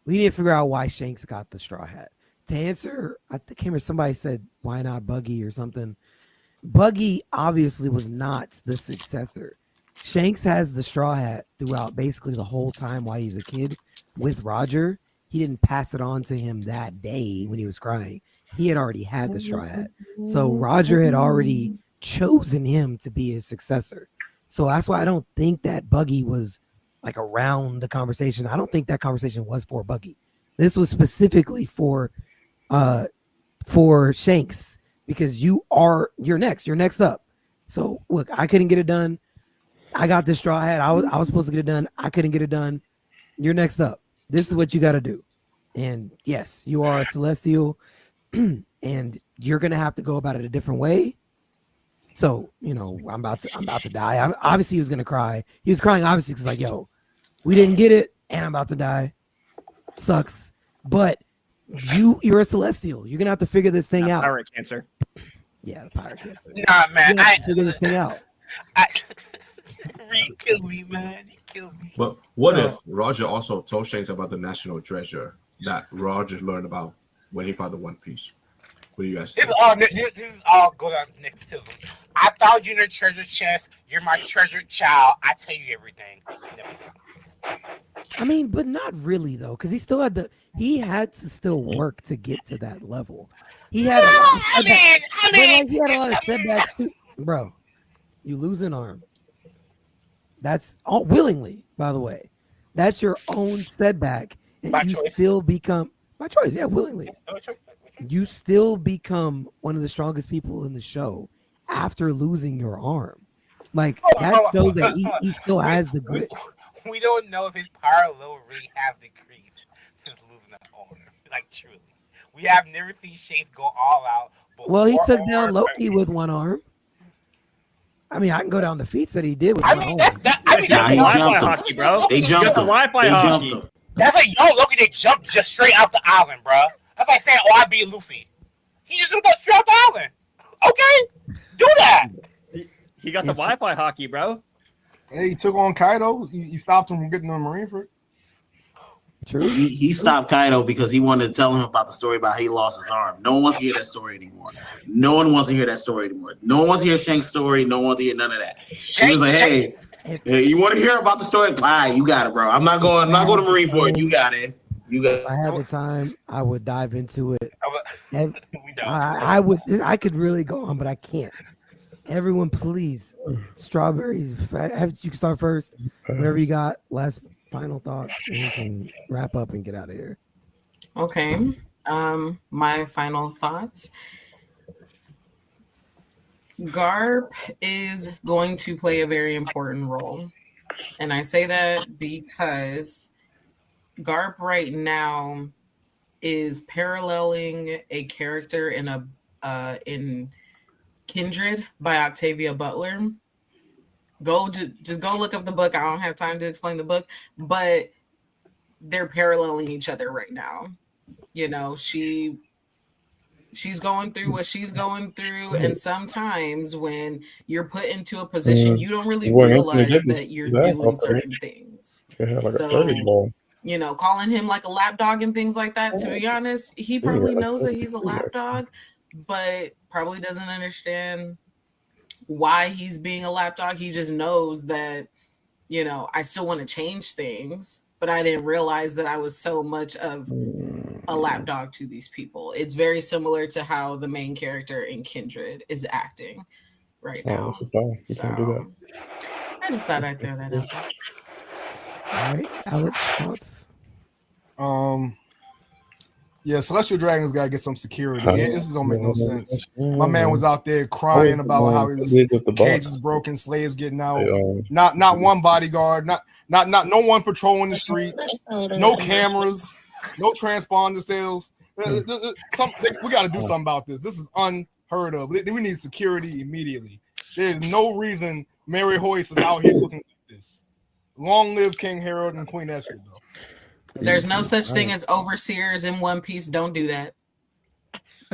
We need to figure out why Shanks got the straw hat. To answer, I can't remember, somebody said, why not Buggy or something. Buggy obviously was not the successor. Shanks has the straw hat throughout basically the whole time while he's a kid with Roger. He didn't pass it on to him that day when he was crying. He had already had the straw hat. So Roger had already chosen him to be his successor. So that's why I don't think that Buggy was like around the conversation. I don't think that conversation was for Buggy. This was specifically for Shanks, because you're next up. So look, I couldn't get it done. I got this straw hat. I was supposed to get it done. I couldn't get it done. You're next up. This is what you got to do. And yes, you are a celestial and you're going to have to go about it a different way. So, you know, I'm about to die. Obviously he was going to cry. He was crying obviously because like, yo, We didn't get it, and I'm about to die. Sucks. But you're a celestial. You're gonna have to figure this thing out. Pirate cancer. Yeah, the pirate cancer. Nah, man, You're gonna have to figure this thing out. Reed killed me, man. He killed me. But what if Roger also told Shanks about the national treasure that Roger learned about when he found the One Piece? What do you guys think? This is all going on nepotism. I found you in a treasure chest. You're my treasured child. I tell you everything. I mean, but not really though, because he had to still work to get to that level. He had he had a lot of setbacks too. Bro, you lose an arm. That's all willingly, by the way. That's your own setback. And By you choice. still become by choice, yeah, willingly. You still become one of the strongest people in the show after losing your arm. Like that shows that he still has the grit. We don't know if his power level really has decreased since losing that arm. Like truly, we have never seen Shanks go all out. Well, he took down Loki with one arm. I mean, I can go down the feats that he did with one arm. He jumped him. bro. They jumped him. They jumped him. That's like yo Loki that jumped just straight off the island, bro. That's like saying, "Oh, I beat Luffy." He just jumped straight off the island. Okay, do that. He got the Wi-Fi hockey, bro. Hey, he took on Kaido. He stopped him from getting the Marineford. True. He stopped Kaido because he wanted to tell him about the story about how he lost his arm. No one wants to hear that story anymore. No one wants to hear that story anymore. No one wants to hear Shank's story. No one wants to hear none of that. He was like, hey, you want to hear about the story? You got it, bro. I'm not going to Marineford. You got it. If I had the time, I would dive into it. I could really go on, but I can't. Everyone, please. Strawberries. You can start first. Whatever you got. Last final thoughts. And you can wrap up and get out of here. Okay. My final thoughts. Garp is going to play a very important role. And I say that because Garp right now is paralleling a character in Kindred by Octavia Butler. Just go look up the book. I don't have time to explain the book, but they're paralleling each other right now. You know, she's going through what she's going through, and sometimes when you're put into a position, you don't really realize that you're doing certain things. So, you know, calling him like a lapdog and things like that, to be honest, he probably knows that he's a lapdog, but probably doesn't understand why he's being a lapdog. He just knows that, you know, I still want to change things, but I didn't realize that I was so much of a lapdog to these people. It's very similar to how the main character in Kindred is acting right now. So I just thought I'd throw that out there. All right, Alex, thoughts? Yeah, Celestial Dragons gotta get some security. This don't make no sense. My man was out there crying about how his cage is broken, slaves getting out. Not one bodyguard, not no one patrolling the streets, no cameras, no transponder sales. We got to do something about this. This is unheard of. We need security immediately. There's no reason Mary Hoyce is out here looking like this. Long live King Harold and Queen Esther, though. There's no such thing as overseers in One Piece. Don't do that.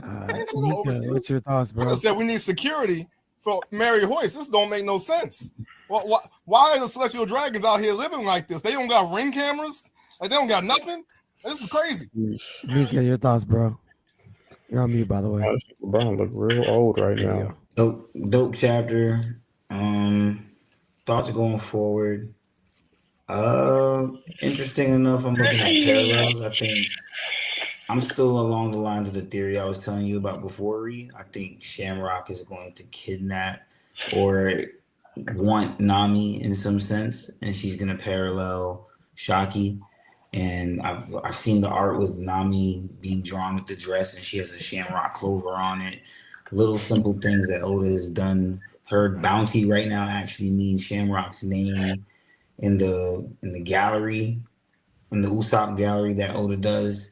Nika, what's your thoughts, bro? I said we need security for Mary Hoyce. This don't make no sense. Why are the Celestial Dragons out here living like this? They don't got ring cameras. Like they don't got nothing. This is crazy. Nika, your thoughts, bro? You're on mute, by the way. Brown look real old right now. Dope chapter. Thoughts going forward. Interesting enough, I'm looking at parallels. I think I'm still along the lines of the theory I was telling you about before, Ree. I think Shamrock is going to kidnap or want Nami in some sense, and she's going to parallel Shaki. And I've seen the art with Nami being drawn with the dress, and she has a Shamrock clover on it. Little simple things that Oda has done. Her bounty right now actually means Shamrock's name in the gallery, in the Usopp gallery that Oda does.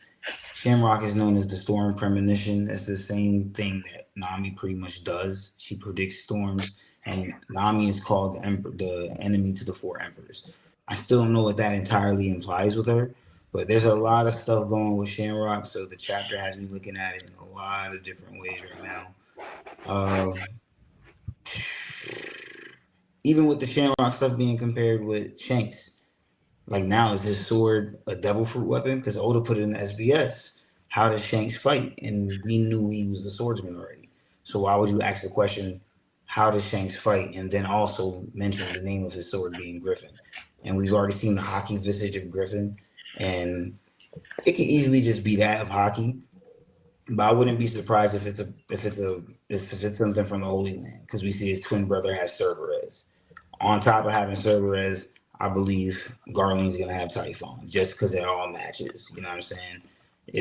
Shamrock is known as the Storm Premonition. It's the same thing that Nami pretty much does. She predicts storms, and Nami is called the enemy to the four emperors. I still don't know what that entirely implies with her, but there's a lot of stuff going with Shamrock, so the chapter has me looking at it in a lot of different ways right now. Even with the Shamrock stuff being compared with Shanks, like now is his sword a devil fruit weapon? Because Oda put it in the SBS. How does Shanks fight? And we knew he was a swordsman already. So why would you ask the question, how does Shanks fight? And then also mention the name of his sword being Griffin. And we've already seen the hockey visage of Griffin. And it could easily just be that of hockey. But I wouldn't be surprised if it's something from the Holy Land, because we see his twin brother has Cerberus. On top of having Cerberus, I believe Garland's gonna have Typhon, just because it all matches. You know what I'm saying?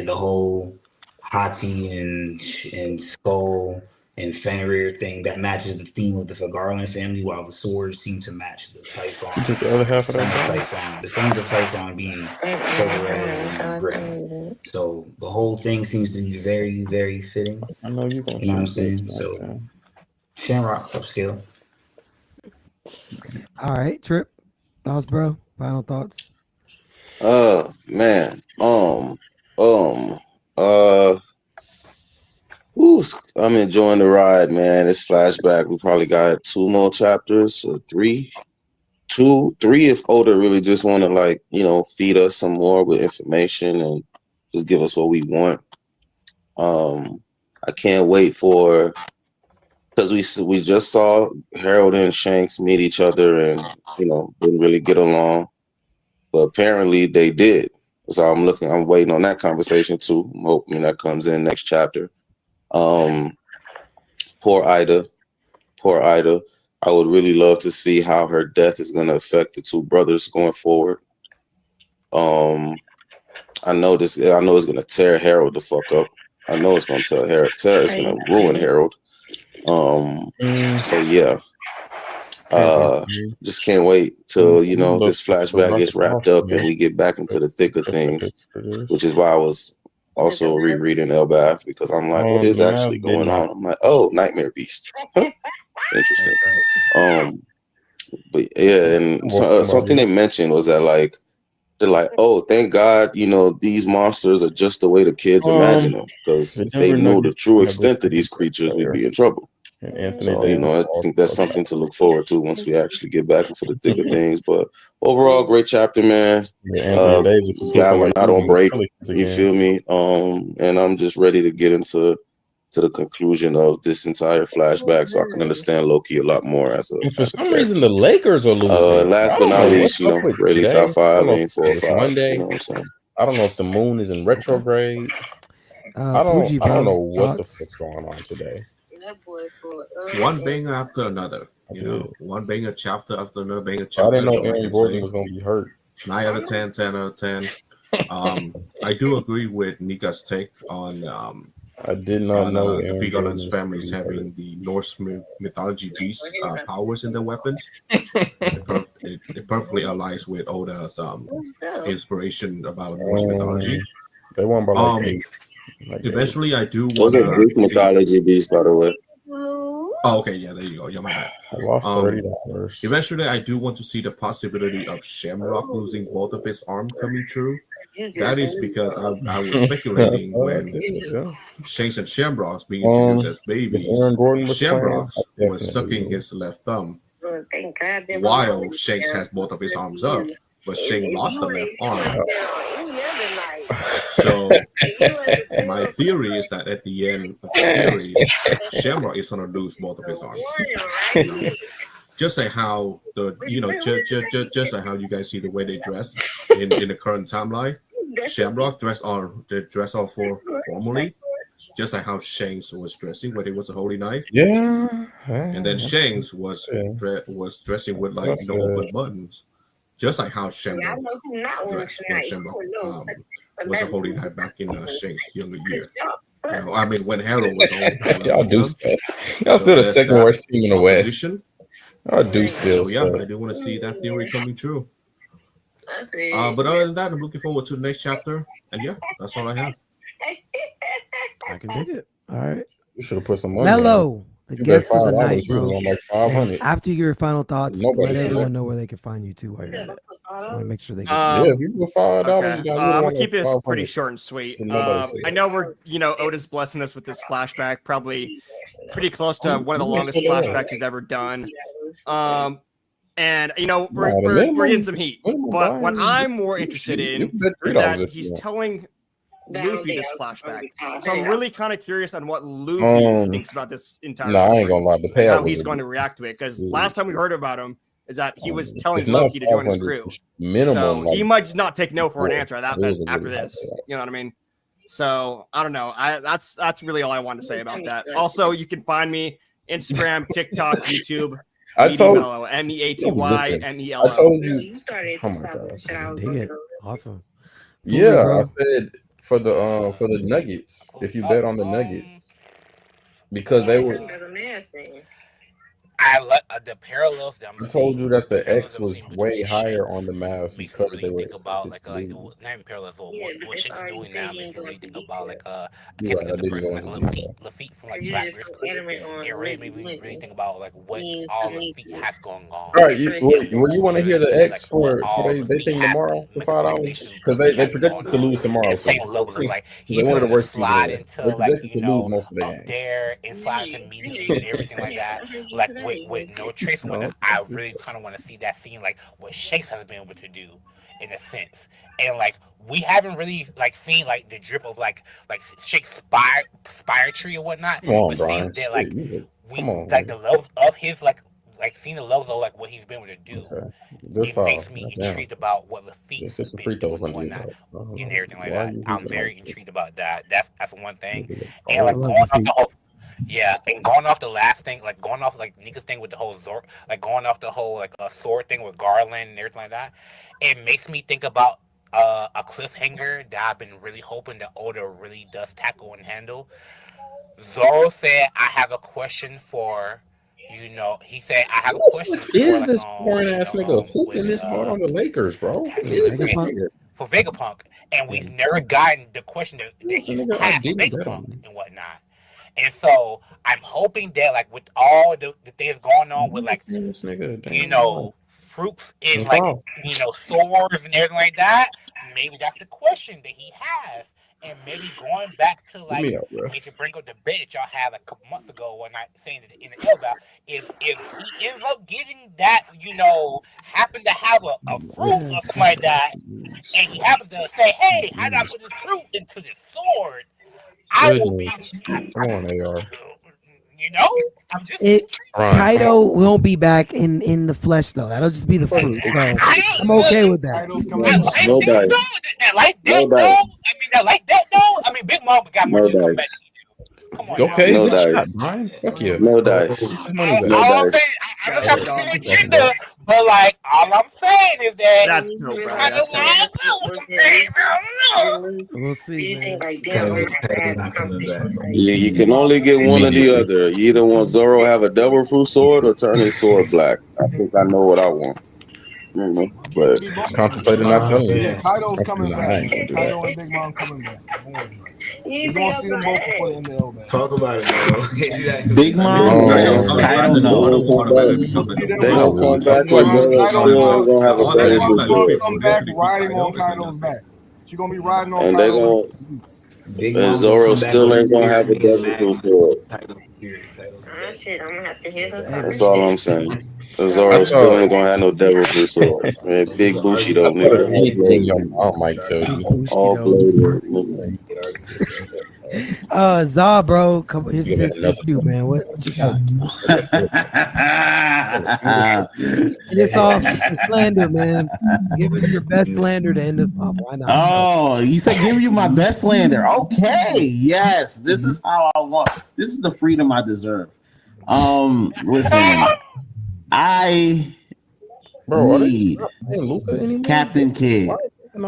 The whole Hati and Skull and Fenrir thing that matches the theme of the Garland family, while the swords seem to match the Typhon. You took the other half of that down? The sons of Typhon being Cerberus and Griffin. So the whole thing seems to be very, very fitting. I know you're gonna. You know what I'm saying? So Shamrock upscale. All right, Trip. Thoughts, bro? Final thoughts? Man. I'm enjoying the ride, man. This flashback, we probably got 2 more chapters or 3. 3 if Oda really just want to feed us some more with information and just give us what we want. I can't wait for, because we just saw Harold and Shanks meet each other and didn't really get along, but apparently they did. So I'm waiting on that conversation too. I'm hoping that comes in next chapter. Poor Ida. I would really love to see how her death is going to affect the 2 brothers going forward. I know it's going to tear Harold the fuck up. I know it's going to tell Harold. It's going to ruin Harold. So yeah. Just can't wait till this flashback gets wrapped up and we get back into the thick of things, which is why I was also rereading Elbath, because I'm like, what is actually going on? I'm like, oh, Nightmare Beast. Interesting. But yeah, and something they mentioned was that they're like, oh, thank God, these monsters are just the way the kids imagine them, because if they knew the true extent of these creatures, we'd be in trouble. So, I think that's something to look forward to once we actually get back into the thick of things. But overall, great chapter, man. Glad we're not on break. You feel me? And I'm just ready to get into the conclusion of this entire flashback, so I can understand Loki a lot more as a. For some reason, the Lakers are losing. Last but not least, Rayleigh top 5, ain't 4 or 5. Monday. You know what I'm saying? I don't know if the moon is in retrograde. I don't know what the fuck's going on today. One banger after another. One banger chapter after another banger chapter. I didn't know Aaron Gordon was going to be hurt. 9 out of 10, 10 out of 10. I do agree with Nika's take on I did not know the Vigoland's families having the Norse mythology beast powers in their weapons. It perfectly aligns with Oda's inspiration about Norse mythology. They won by eventually, I do want to. Those are Greek mythology beasts, by the way. Oh, okay, yeah, there you go. Yeah, my bad. I lost $30. Eventually, I do want to see the possibility of Shamrock losing both of his arms coming true. That is because I was speculating when Shanks and Shamrock's being introduced as babies. Shamrock was sucking his left thumb while Shanks has both of his arms up, but Shanks lost the left arm. So my theory is that at the end of the series, Shamrock is gonna lose both of his arms. Just like how just like how you guys see the way they dress in the current timeline. Shamrock dressed all formally, just like how Shanks was dressing when it was a holy night. Yeah. And then Shanks was dressing with open buttons, just like how Shamrock dressed when Shamrock was a holy night back in Shanks' younger year. I mean, when Harold was on. Y'all do stuff. Y'all still the second worst team in the West. I do still. So yeah, I do want to see that theory coming true. But other than that, I'm looking forward to the next chapter. And yeah, that's all I have. I can dig it. All right. You should have put some money. Mello, the guest of the night, bro. Like 500. After your final thoughts, let everyone know where they can find you too. While you're at it. I want to make sure they get. If you put $5, Okay. you I'm gonna keep this pretty short and sweet. Nobody say I know we're, Otis blessing us with this flashback, probably pretty close to one of the longest flashbacks he's ever done. And we're getting some heat. But what I'm more interested in is that he's telling Luffy this flashback. So I'm really kind of curious on what Luffy thinks about this entire No, I ain't gonna lie. The payout how he's going to react to it. Because last time we heard about him is that he was telling Loki to join his crew. Minimum, so he might just not take no for an answer after this. You know what I mean? So I don't know. That's really all I want to say about that. Also, you can find me Instagram, TikTok, YouTube. I told MEATY MELO. I told you. Oh my gosh! Dig it. Awesome. Yeah, I said for the Nuggets. If you bet on the Nuggets, because they were. The parallels that I told you that the X was way higher on the Mavs because they were about not even parallels. What Shanks is doing now makes me really think about I can't think of the person Lafitte from Black Risk. It really made me really think about what all Lafitte has going on. All right, you want to hear the X for they think tomorrow for $5 because they projected to lose tomorrow. So they wanted to work they projected to lose most of the games. There inside to meetings and everything like that, with no trace on it. I really kind of want to see that scene, what Shakes has been able to do, in a sense, and we haven't really seen the drip of Shakes spire tree or whatnot. Come on, but Brian. That the levels of his seeing the levels of what he's been able to do. Okay. It makes me intrigued about what Lafitte has been doing and whatnot, and everything like that. I'm very intrigued about that. That's one thing, and going off the whole. Yeah, and going off the last thing, going off Nika's thing with the whole Zor, going off the whole sword thing with Garland and everything like that, it makes me think about a cliffhanger that I've been really hoping that Oda really does tackle and handle. Zoro said, "I have a question for." He said, "I have a question." Is this foreign ass nigga hooping this hard on the Lakers, bro? For Vegapunk, and we've never gotten the question that he has for Vegapunk and whatnot. And so I'm hoping that with all the things going on with fruits and swords and everything like that, maybe that's the question that he has. And maybe going back to to bring up the debate that y'all had a couple months ago when I saying that in the Elbow, if he ends up getting that, happen to have a fruit or something like that, and he happens to say, "Hey, how do I put this fruit into this sword?" I will be. Come on, AR. I'm just. Kaido won't be back in the flesh though. That'll just be the fruit. So I'm okay with that. No dice. I mean, Big Mom got more to come back. Come on. Okay. No dice. Fuck yeah. No dice. No dice. I don't have to be agenda, but all I'm saying is that that's no, We'll see. You can only get one or the other. You either want Zoro have a devil fruit sword or turn his sword black. I think I know what I want. But contemplating not telling you. Yeah, Kaido's coming back. Kaido and Big Mom coming back. You're gonna see them both before the end of the Elbow. Talk about it, bro. Big Mom, Kaido, they gonna come back with Zoro still ain't gonna have a better Kaido's come back riding on Kaido's back. She's gonna be riding on Kaido. And Zoro still ain't gonna have a devil sword. Shit, I'm gonna have to hear her. That's all I'm saying. Zoro still ain't gonna have no devil fruit sword. Man, Big Bushido nigga. I might tell you. All bladed. Za, bro, come on, it's you, man. What you got? It's off for slander, man. Give me your best slander to end us off. Why not? Oh, you said give you my best slander. Okay, yes, this is how I want. This is the freedom I deserve. Listen, I need Captain Kidd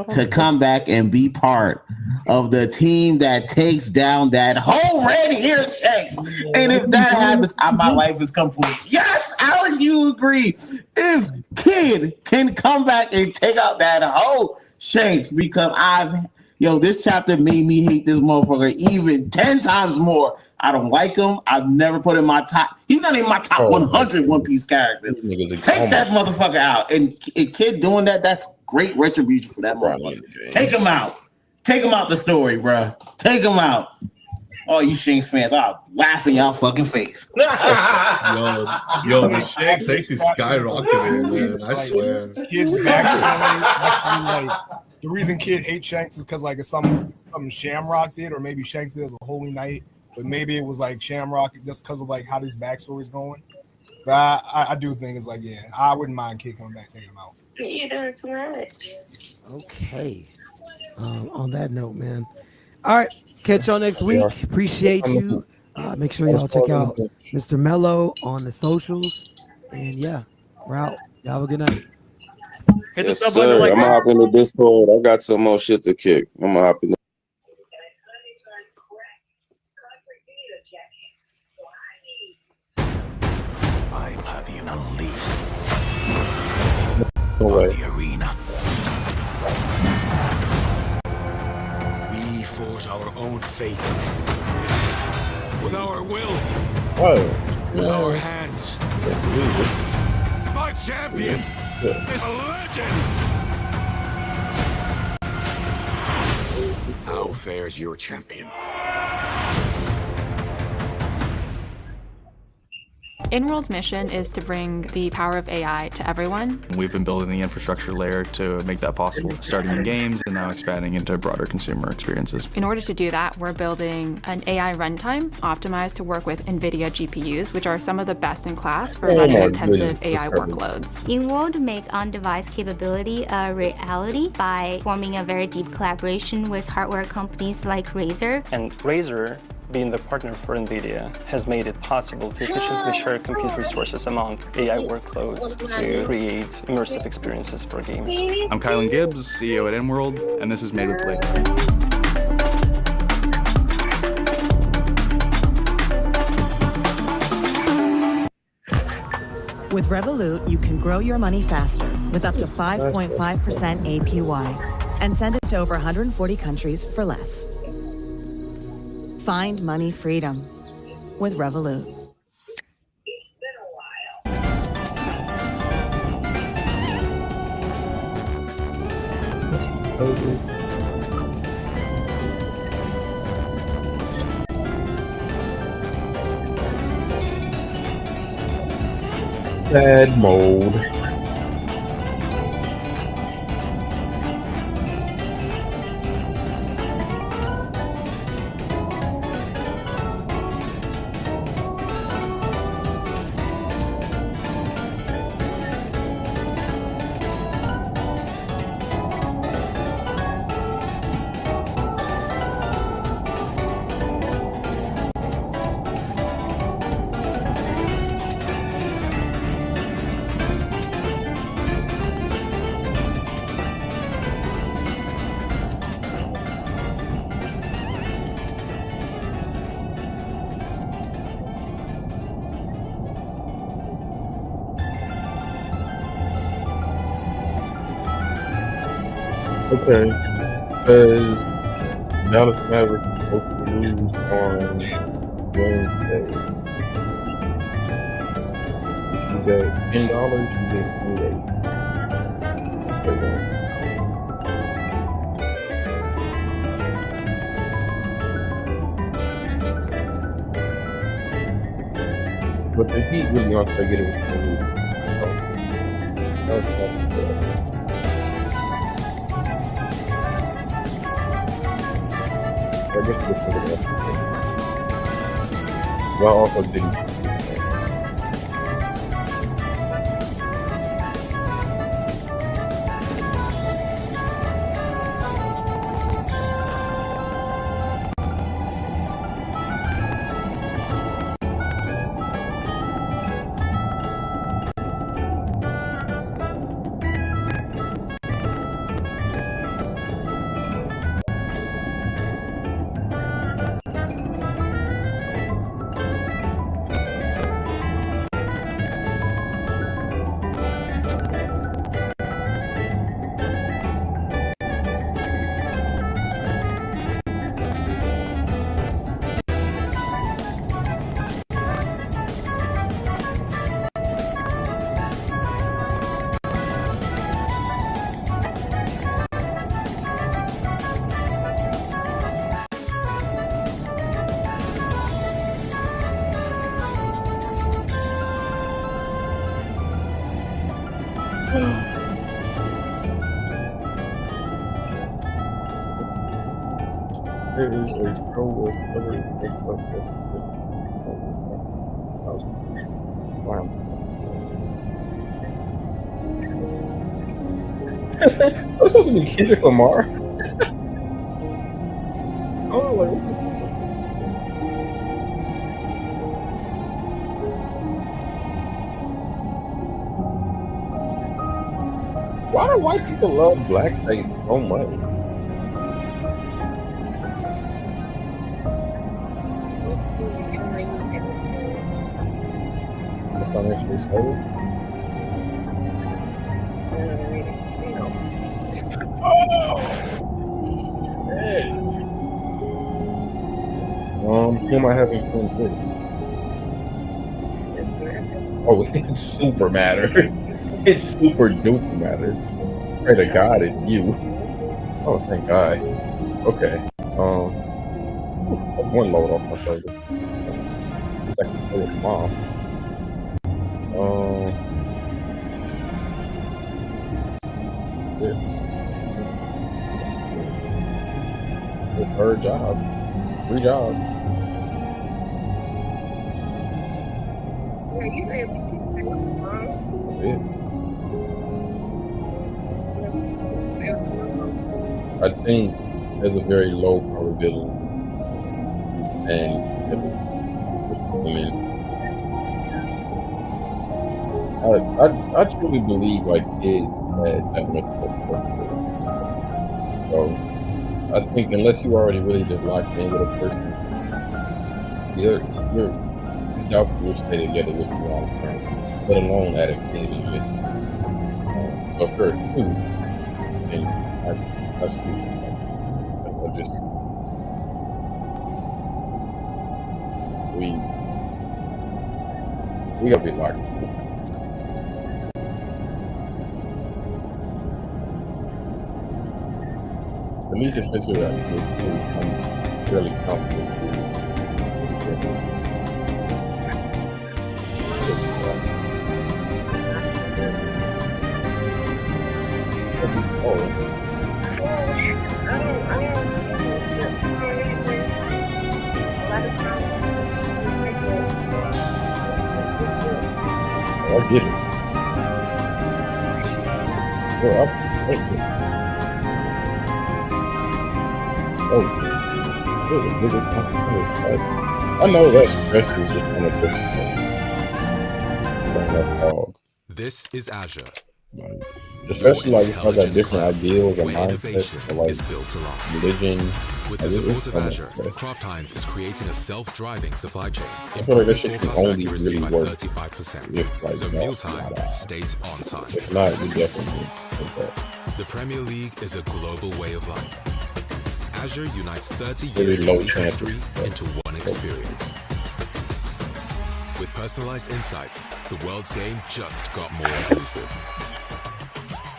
to come back and be part of the team that takes down that whole red hair Shanks. And if that happens, my life is complete. Yes, Alex, you agree. If Kidd can come back and take out that whole Shanks, because this chapter made me hate this motherfucker even 10 times more. I don't like him. I've never put in my top. He's not even my top 100 One Piece characters. Take that motherfucker out. And a kid doing that, that's great retribution for that motherfucker. Take him out. Take him out the story, bro. Take him out. All you Shanks fans, I'll laugh in y'all fucking face. Yo, the Shanks actually skyrocketed, man. I swear. Kid's backstory actually like the reason Kid hates Shanks is because like it's something Shamrock did, or maybe Shanks did as a Holy Knight, but maybe it was like Shamrock just because of like how this backstory is going. But I do think it's like, yeah, I wouldn't mind Kid coming back, taking him out. You're doing too much. Okay. On that note, man. All right. Catch y'all next week. Appreciate you. Make sure y'all check out Mr. Mello on the socials. And yeah, we're out. Y'all have a good night. Yes, sir. I'm gonna hop in the Discord. I got some more shit to kick. I'm gonna hop in. I have you unleashed the arena. We forge our own fate with our will, with our hands. My champion is a legend. How fares your champion? InWorld's mission is to bring the power of AI to everyone. We've been building the infrastructure layer to make that possible, starting in games and now expanding into broader consumer experiences. In order to do that, we're building an AI runtime optimized to work with NVIDIA GPUs, which are some of the best in class for running intensive AI workloads. InWorld make on-device capability a reality by forming a very deep collaboration with hardware companies like Razer. And Razer, being the partner for NVIDIA, has made it possible to efficiently share compute resources among AI workloads to create immersive experiences for gamers. I'm Kylan Gibbs, CEO at InWorld, and this is Made with Blade. With Revolut, you can grow your money faster with up to 5.5% APY and send it to over 140 countries for less. Find money freedom with Revolut. Sad mode. Okay, because Dallas Mavericks is supposed to lose on Wednesday. If you bet $10, you get $28. But the Heat really aren't going to get it with the move. That's bad. I guess this was the well, I also didn't. There is a show where celebrities dress up as wow. I was supposed to be Kendrick Lamar. Oh, like, what the fuck? Why do white people love blackface so much? The financially stable? Who am I having fun with? Oh, it super matters. It super duper matters. Pray to God it's you. Oh, thank God. Okay. That's one load off my shoulder. At least I can play with mom. Yeah. It's her job. 3 jobs. Yeah. I think there's a very low probability and with women. I truly believe like kids had that much more stuff. So I think unless you already really just locked in with a person, you're it's doubtful you'll stay together with them long term, let alone add a kid in the mix. So if there are 2, then that's cool. I just we gotta be locked in. At least if it's a I'm fairly comfortable with it. I get it. Well, the biggest responsibility. I know that stress is just kind of difficult. This is Azure. Especially like if I got different ideals and mindsets for like religion. With the support of Azure, Kraft Heinz is creating a self-driving supply chain. I feel like that shit can only really work 35%. if like So mealtime stays on time. If not, we definitely think that. The Premier League is a global way of life. Azure unites 30 Very years of low league chance history into one experience. With personalized insights, the world's game just got more inclusive.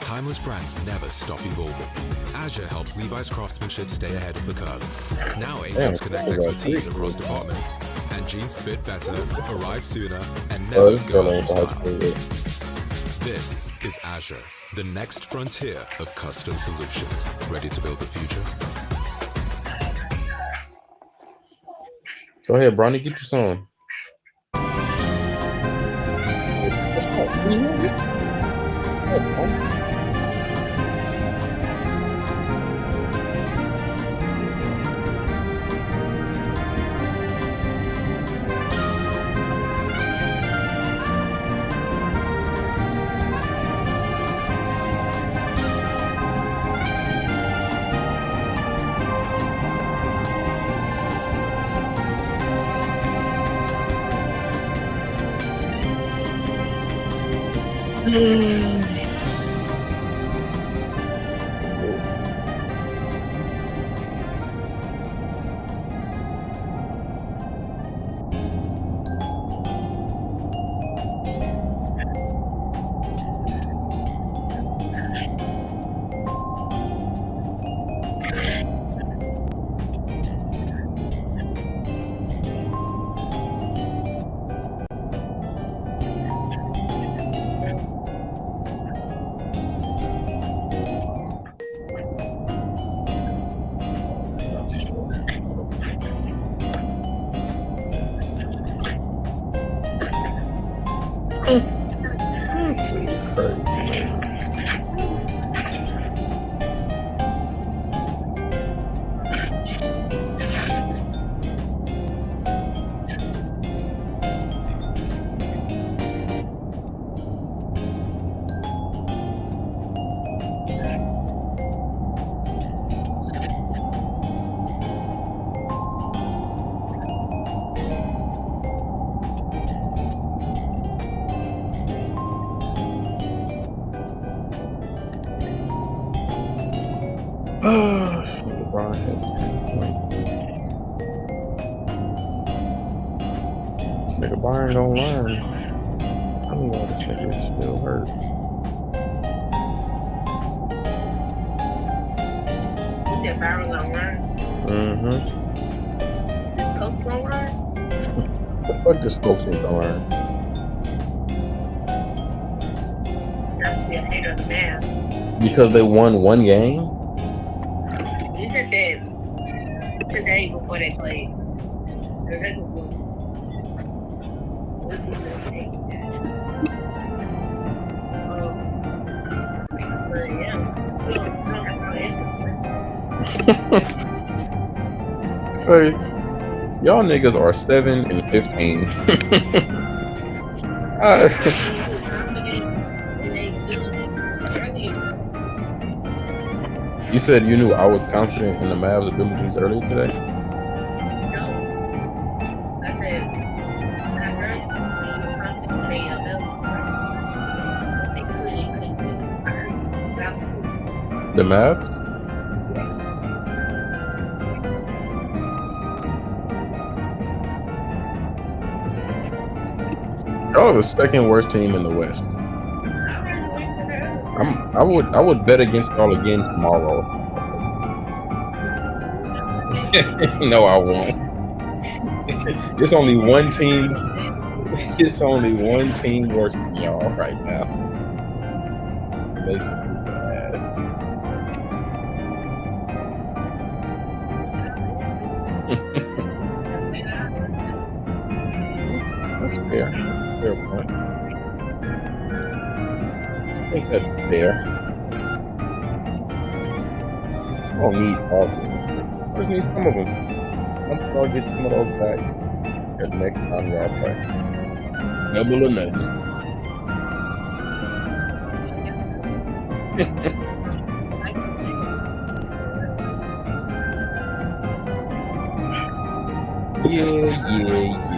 Timeless brands never stop evolving. Azure helps Levi's craftsmanship stay ahead of the curve. Now agents connect expertise across departments, and jeans fit better, arrive sooner, and never go out of style. This is Azure, the next frontier of custom solutions. Ready to build the future? Go ahead, Bronny, get your son. LeBron had 10 points. Nigga Byron don't learn. I don't know this nigga is still hurt. You said Byron gonna run? Mm-hmm. Coach gonna run? The fuck does coach need to learn? Not to be a hater of the man. Because they won one game? You just said today before they played. The regular one. What did you say? But yeah, we don't have no answer. Faith, y'all niggas are 7 and 15. You said you knew I was confident in the Mavs' abilities earlier today? The Mavs? Y'all are the second worst team in the West. I would bet against y'all again tomorrow. No, I won't. It's only one team. It's only one team worse than y'all right now. Basically, ass. That's fair. Fair point. I think that's fair. I don't need all of them. I just need some of them. Once y'all get some of those back, the next time y'all play. Double or nothing. Yeah.